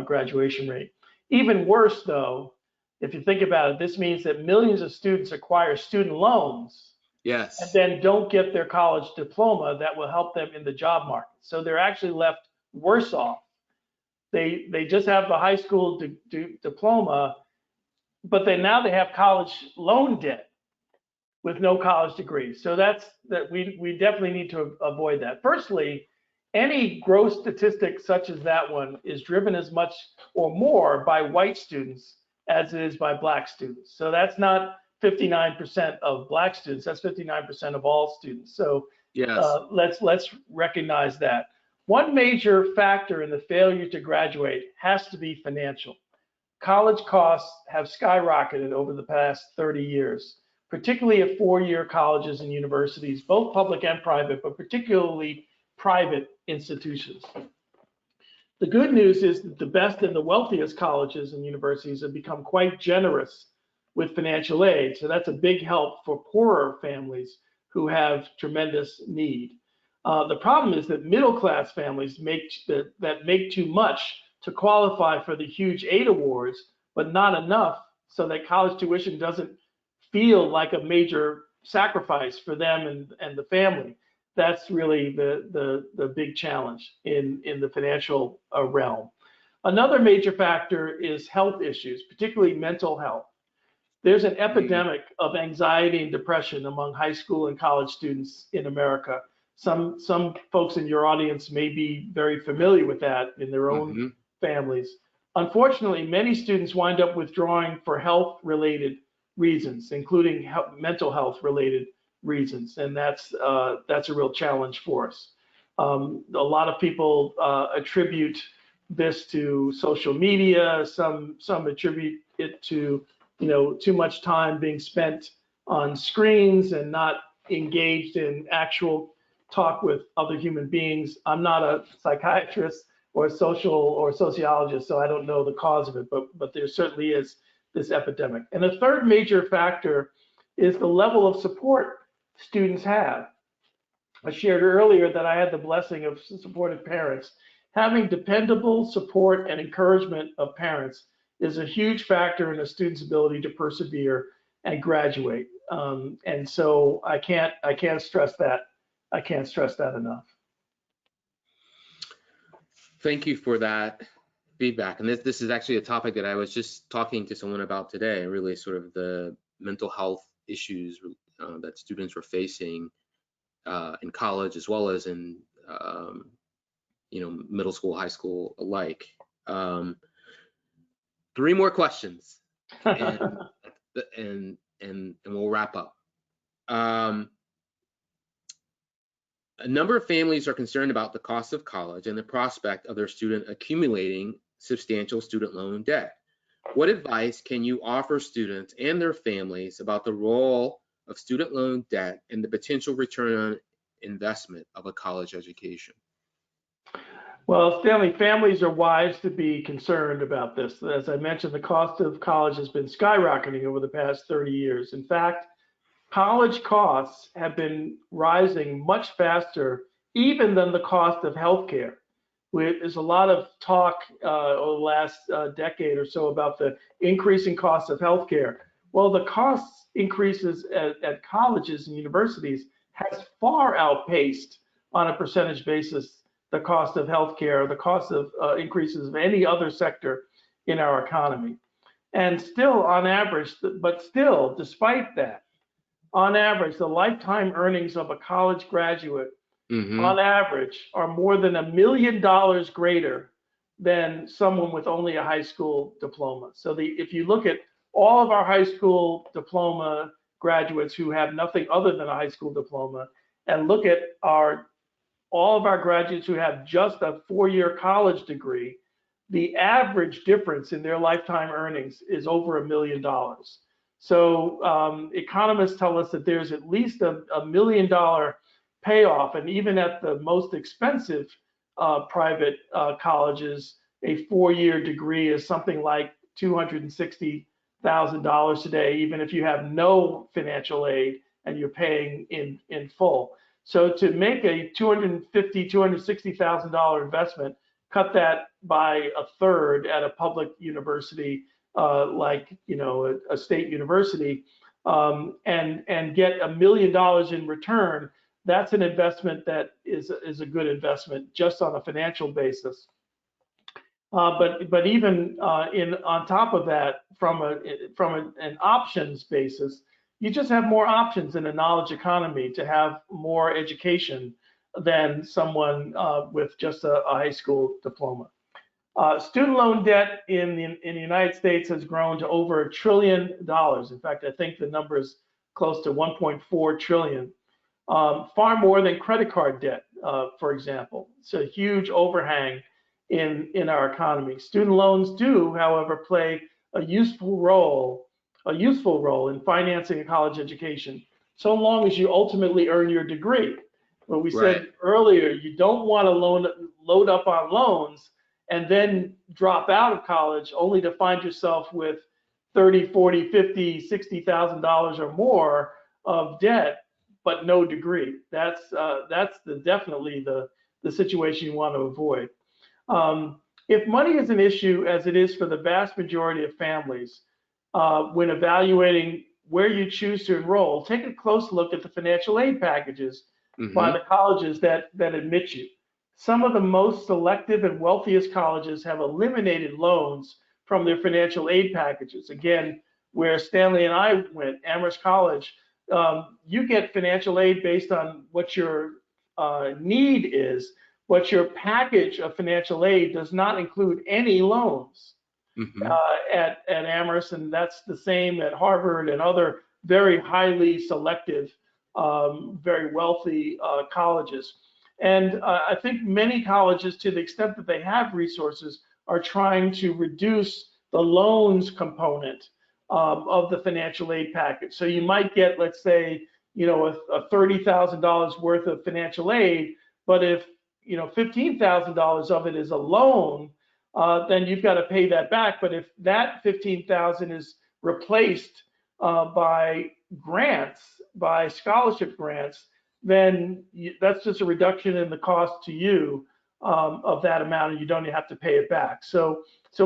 graduation rate. Even worse, though, if you think about it, this means that millions of students acquire student loans Yes. and then don't get their college diploma that will help them in the job market. So they're actually left worse off. They just have a high school diploma, but now they have college loan debt with no college degree. So we definitely need to avoid that. Firstly, any gross statistic such as that one is driven as much or more by white students as it is by black students. So that's not 59% of black students, that's 59% of all students. So yes. Let's recognize that. One major factor in the failure to graduate has to be financial. College costs have skyrocketed over the past 30 years, particularly at 4-year colleges and universities, both public and private, but particularly private institutions. The good news is that the best and the wealthiest colleges and universities have become quite generous with financial aid. So that's a big help for poorer families who have tremendous need. The problem is that middle-class families make too much to qualify for the huge aid awards, but not enough so that college tuition doesn't feel like a major sacrifice for them and the family. That's really the big challenge in the financial realm. Another major factor is health issues, particularly mental health. There's an epidemic of anxiety and depression among high school and college students in America. Some folks in your audience may be very familiar with that in their own families. Unfortunately, many students wind up withdrawing for health-related reasons, including mental health-related reasons, and that's a real challenge for us. A lot of people attribute this to social media. Some attribute it to too much time being spent on screens and not engaged in actual talk with other human beings. I'm not a psychiatrist or sociologist, so I don't know the cause of it, but there certainly is this epidemic. And the third major factor is the level of support students have. I shared earlier that I had the blessing of supportive parents. Having dependable support and encouragement of parents is a huge factor in a student's ability to persevere and graduate. And so I can't stress that. I can't stress that enough. Thank you for that feedback. And this is actually a topic that I was just talking to someone about today, really sort of the mental health issues that students were facing in college as well as in middle school, high school alike. 3 more questions and we'll wrap up. A number of families are concerned about the cost of college and the prospect of their student accumulating substantial student loan debt. What advice can you offer students and their families about the role of student loan debt and the potential return on investment of a college education? Well, Stanley, families are wise to be concerned about this. As I mentioned, the cost of college has been skyrocketing over the past 30 years. In fact, college costs have been rising much faster even than the cost of healthcare. There's a lot of talk over the last decade or so about the increasing cost of healthcare. Well, the cost increases at colleges and universities has far outpaced on a percentage basis the cost of healthcare, the cost of increases of any other sector in our economy. And still on average, despite that, on average, the lifetime earnings of a college graduate Mm-hmm. on average, are more than $1 million greater than someone with only a high school diploma. So if you look at all of our high school diploma graduates who have nothing other than a high school diploma, and look at all of our graduates who have just a 4-year college degree, the average difference in their lifetime earnings is over $1 million. So economists tell us that there's at least a $1 million payoff, and even at the most expensive private colleges, a 4-year degree is something like $260,000 today, even if you have no financial aid and you're paying in full. So to make a $260,000 investment, cut that by a third at a public university like a state university, and get $1 million in return. That's an investment that is a good investment just on a financial basis. But even on top of that, from an options basis, you just have more options in a knowledge economy to have more education than someone with just a high school diploma. Student loan debt in the United States has grown to over $1 trillion. In fact, I think the number is close to 1.4 trillion, far more than credit card debt, for example. It's a huge overhang in our economy. Student loans do, however, play a useful role in financing a college education, so long as you ultimately earn your degree. What we Right. said earlier, you don't want to load up on loans and then drop out of college only to find yourself with $30, $40, $50, $60,000 or more of debt, but no degree. That's definitely the situation you want to avoid. If money is an issue, as it is for the vast majority of families, when evaluating where you choose to enroll, take a close look at the financial aid packages by Mm-hmm. the colleges that admit you. Some of the most selective and wealthiest colleges have eliminated loans from their financial aid packages. Again, where Stanley and I went, Amherst College, you get financial aid based on what your need is, but your package of financial aid does not include any loans Mm-hmm. at Amherst, and that's the same at Harvard and other very highly selective, very wealthy colleges. And I think many colleges, to the extent that they have resources, are trying to reduce the loans component of the financial aid package. So you might get, let's say, a $30,000 worth of financial aid, but if $15,000 of it is a loan, then you've got to pay that back. But if that 15,000 is replaced by grants, by scholarship grants, then that's just a reduction in the cost to you of that amount, and you don't have to pay it back. So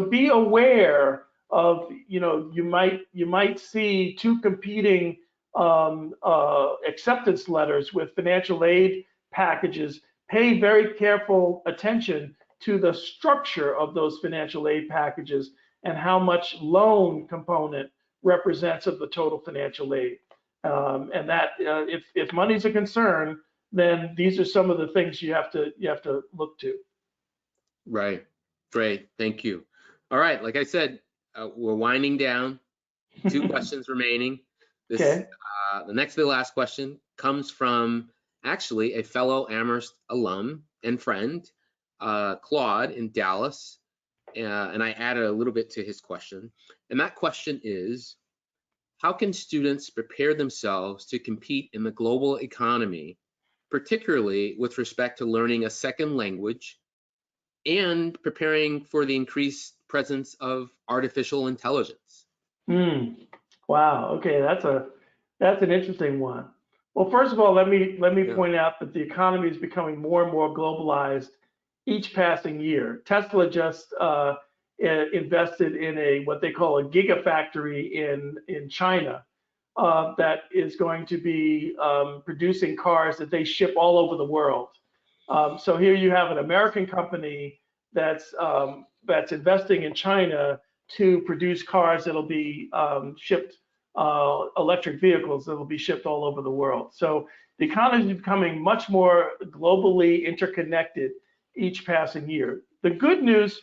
be aware of, you might see two competing acceptance letters with financial aid packages. Pay very careful attention to the structure of those financial aid packages and how much loan component represents of the total financial aid. And that if money's a concern, then these are some of the things you have to look to. Right. Great. Thank you. All right. Like I said, we're winding down. 2 questions remaining. This Okay. the next to the last question comes from actually a fellow Amherst alum and friend, Claude in Dallas, and I added a little bit to his question. And that question is, how can students prepare themselves to compete in the global economy, particularly with respect to learning a second language and preparing for the increased presence of artificial intelligence? Wow. Okay, that's an interesting one. Well, first of all, let me Yeah. point out that the economy is becoming more and more globalized each passing year. Tesla just invested in what they call a gigafactory in China that is going to be producing cars that they ship all over the world. So here you have an American company that's investing in China to produce cars that'll be shipped, electric vehicles that'll be shipped all over the world. So The economy is becoming much more globally interconnected each passing year. The good news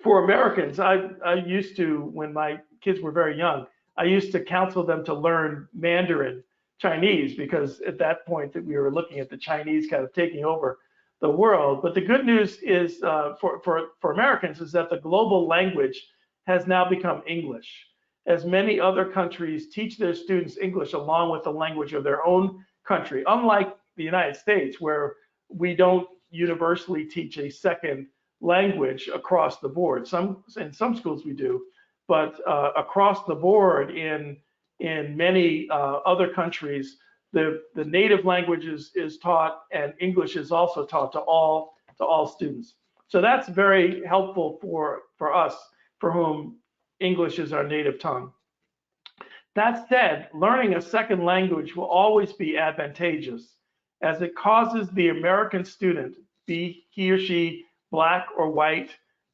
for Americans, I used to, when my kids were very young, I used to counsel them to learn Mandarin Chinese, because at that point that we were looking at the Chinese kind of taking over the world. But the good news is for Americans is that the global language has now become English, as many other countries teach their students English along with the language of their own country, unlike the United States, where we don't universally teach a second language across the board. In some schools we do, but across the board in many other countries, the native language is taught, and English is also taught to all students. So that's very helpful for us, for whom English is our native tongue. That said, learning a second language will always be advantageous, as it causes the American student, be he or she Black or white,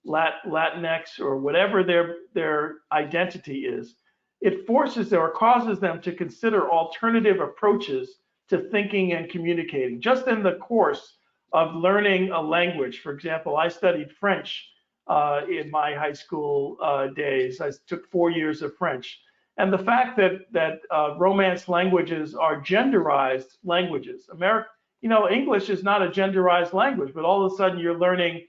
Latinx, or whatever their identity is, it forces or causes them to consider alternative approaches to thinking and communicating. Just in the course of learning a language, for example, I studied French in my high school days. I took 4 years of French. And the fact that Romance languages are genderized languages. English is not a genderized language, but all of a sudden you're learning,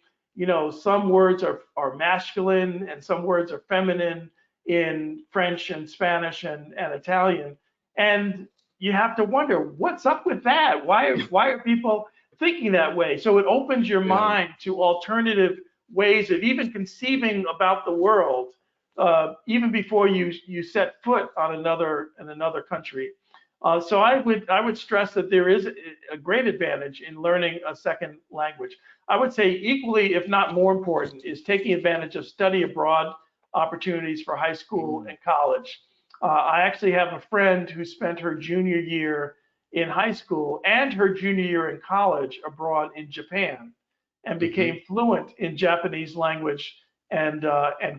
some words are masculine and some words are feminine in French and Spanish and Italian. And you have to wonder, what's up with that? Why are people thinking that way? So it opens your mind to alternative ways of even conceiving about the world, even before you set foot on another country. So I would stress that there is a great advantage in learning a second language. I would say equally, if not more important, is taking advantage of study abroad opportunities for high school and college. I actually have a friend who spent her junior year in high school and her junior year in college abroad in Japan, and became fluent in Japanese language and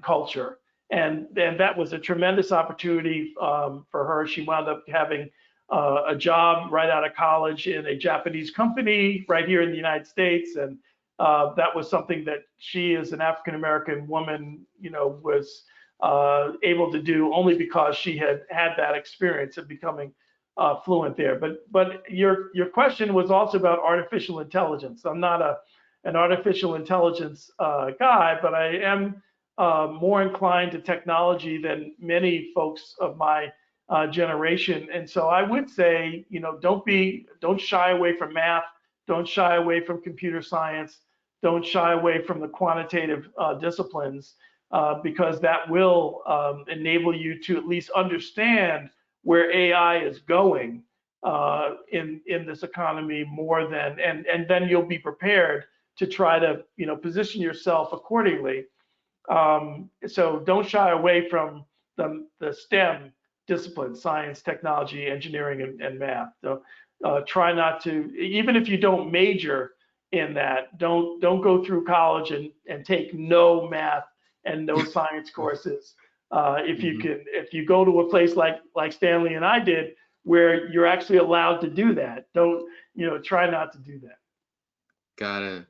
culture. And that was a tremendous opportunity for her. She wound up having a job right out of college in a Japanese company right here in the United States, and that was something that she, as an African American woman, was able to do only because she had that experience of becoming fluent there. But your question was also about artificial intelligence. I'm not an artificial intelligence guy, but I am more inclined to technology than many folks of my generation. And so I would say, don't shy away from math, don't shy away from computer science, don't shy away from the quantitative disciplines, because that will enable you to at least understand where AI is going in this economy more than, and then you'll be prepared to try to, position yourself accordingly. So don't shy away from the STEM disciplines: science, technology, engineering, and math. So try not to, even if you don't major in that, don't go through college and take no math and no science courses. If you go to a place like Stanley and I did, where you're actually allowed to do that, try not to do that. Got it.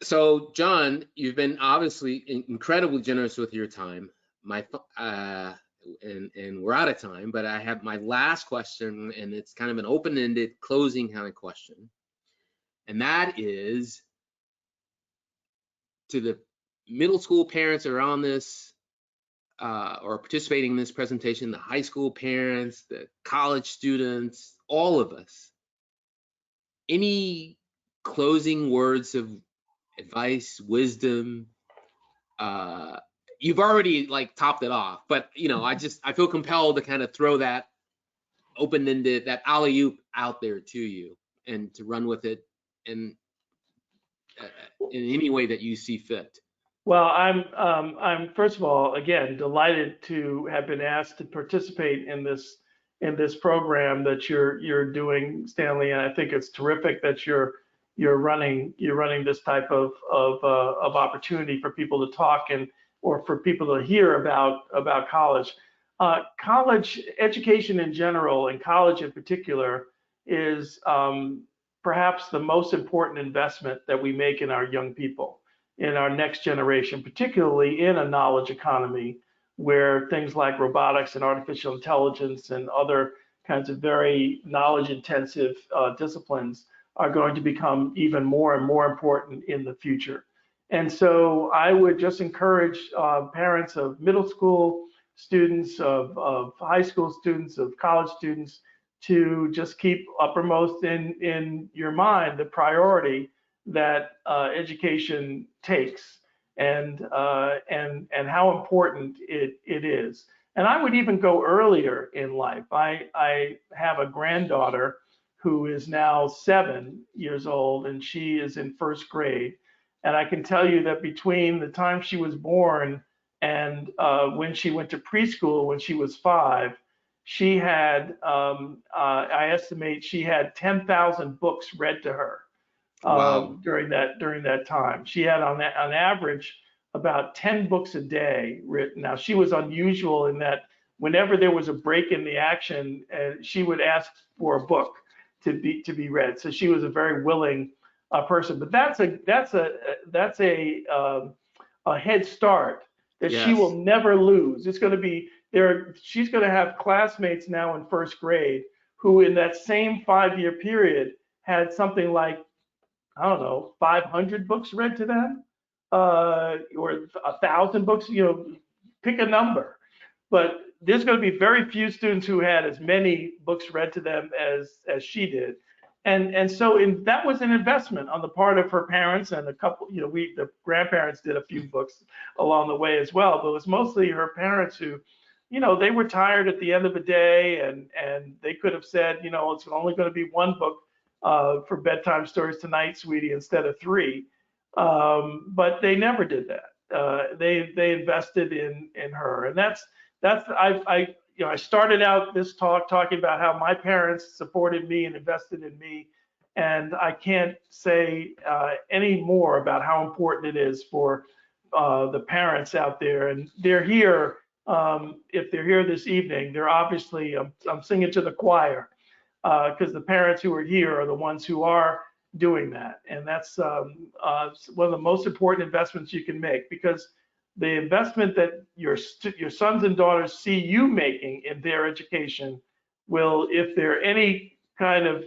So, John, you've been obviously incredibly generous with your time. And we're out of time, but I have my last question, and it's kind of an open-ended closing kind of question. And that is, to the middle school parents that are on this or participating in this presentation, the high school parents, the college students, all of us, any closing words of advice, wisdom? You've already topped it off, but I feel compelled to kind of throw that open-ended, that alley-oop out there to you, and to run with it in any way that you see fit. Well, I'm first of all, again, delighted to have been asked to participate in this program that you're doing, Stanley, and I think it's terrific that you're running this type of opportunity for people to talk or for people to hear about college. College education in general, and college in particular, is perhaps the most important investment that we make in our young people, in our next generation, particularly in a knowledge economy where things like robotics and artificial intelligence and other kinds of very knowledge intensive disciplines are going to become even more and more important in the future. And so I would just encourage parents of middle school students, of high school students, of college students to just keep uppermost in your mind the priority that education takes and how important it is. And I would even go earlier in life. I have a granddaughter who is now 7 years old, and she is in first grade. And I can tell you that between the time she was born and when she went to preschool, when she was 5, she had, I estimate she had 10,000 books read to her Wow. during that time. She had on average about 10 books a day written. Now she was unusual in that whenever there was a break in the action, she would ask for a book to be read. So she was a very willing person. But that's a head start that she will Yes. never lose. It's going to be there. She's going to have classmates now in first grade who, in that same 5-year period, had something like, I don't know, 500 books read to them, or 1,000 books. Pick a number. But there's going to be very few students who had as many books read to them as she did. And so that was an investment on the part of her parents and a couple, the grandparents did a few books along the way as well, but it was mostly her parents who, they were tired at the end of the day, and they could have said, it's only going to be one book for bedtime stories tonight, sweetie, instead of 3. But they never did that. They invested in her, and that's I started out this talk talking about how my parents supported me and invested in me, and I can't say any more about how important it is for the parents out there. And they're here. If they're here this evening, they're obviously, I'm singing to the choir, because the parents who are here are the ones who are doing that, and that's one of the most important investments you can make, because the investment that your sons and daughters see you making in their education will, if they're any kind of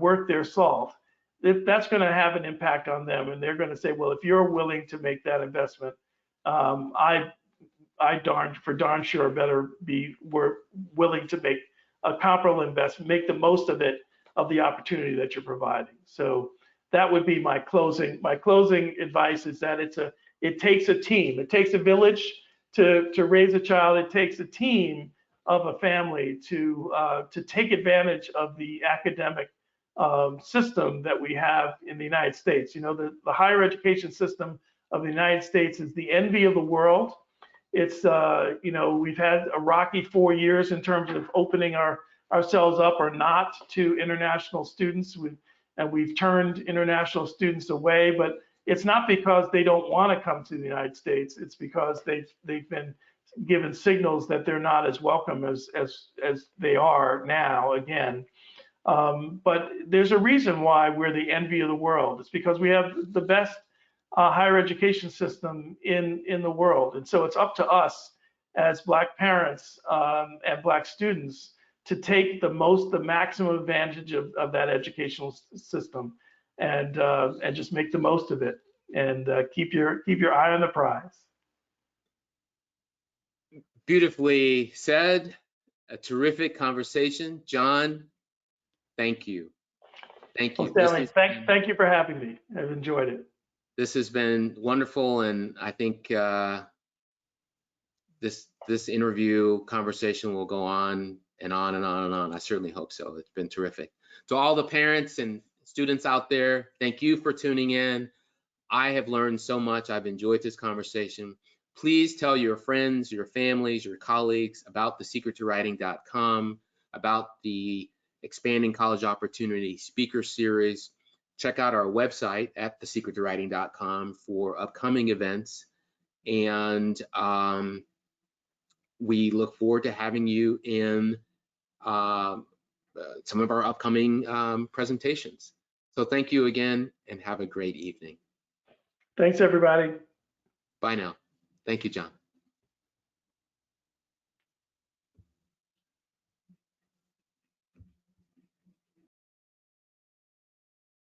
worth their salt, that's going to have an impact on them, and they're going to say, well, if you're willing to make that investment, I darn sure better be we're willing to make a comparable investment, make the most of it, of the opportunity that you're providing. So that would be my closing advice, is that it takes a team. It takes a village to raise a child. It takes a team of a family to take advantage of the academic system that we have in the United States. The higher education system of the United States is the envy of the world. It's we've had a rocky 4 years in terms of opening ourselves up or not to international students. We've turned international students away, but it's not because they don't want to come to the United States. It's because they've been given signals that they're not as welcome as they are now again. But there's a reason why we're the envy of the world. It's because we have the best higher education system in the world, and so it's up to us as Black parents and Black students to take the maximum advantage of that educational system, and just make the most of it, and keep your eye on the prize. Beautifully said. A terrific conversation. John, thank you. Thank Well, you. Stanley, thank you for having me. I've enjoyed it. This has been wonderful, and I think this interview conversation will go on and on and on and on. I certainly hope so. It's been terrific. To all the parents and students out there, thank you for tuning in. I have learned so much. I've enjoyed this conversation. Please tell your friends, your families, your colleagues about thesecrettowriting.com, about the Expanding College Opportunity Speaker Series. Check out our website at thesecrettowriting.com for upcoming events. And we look forward to having you in some of our upcoming presentations. So thank you again and have a great evening. Thanks, everybody. Bye now. Thank you, John.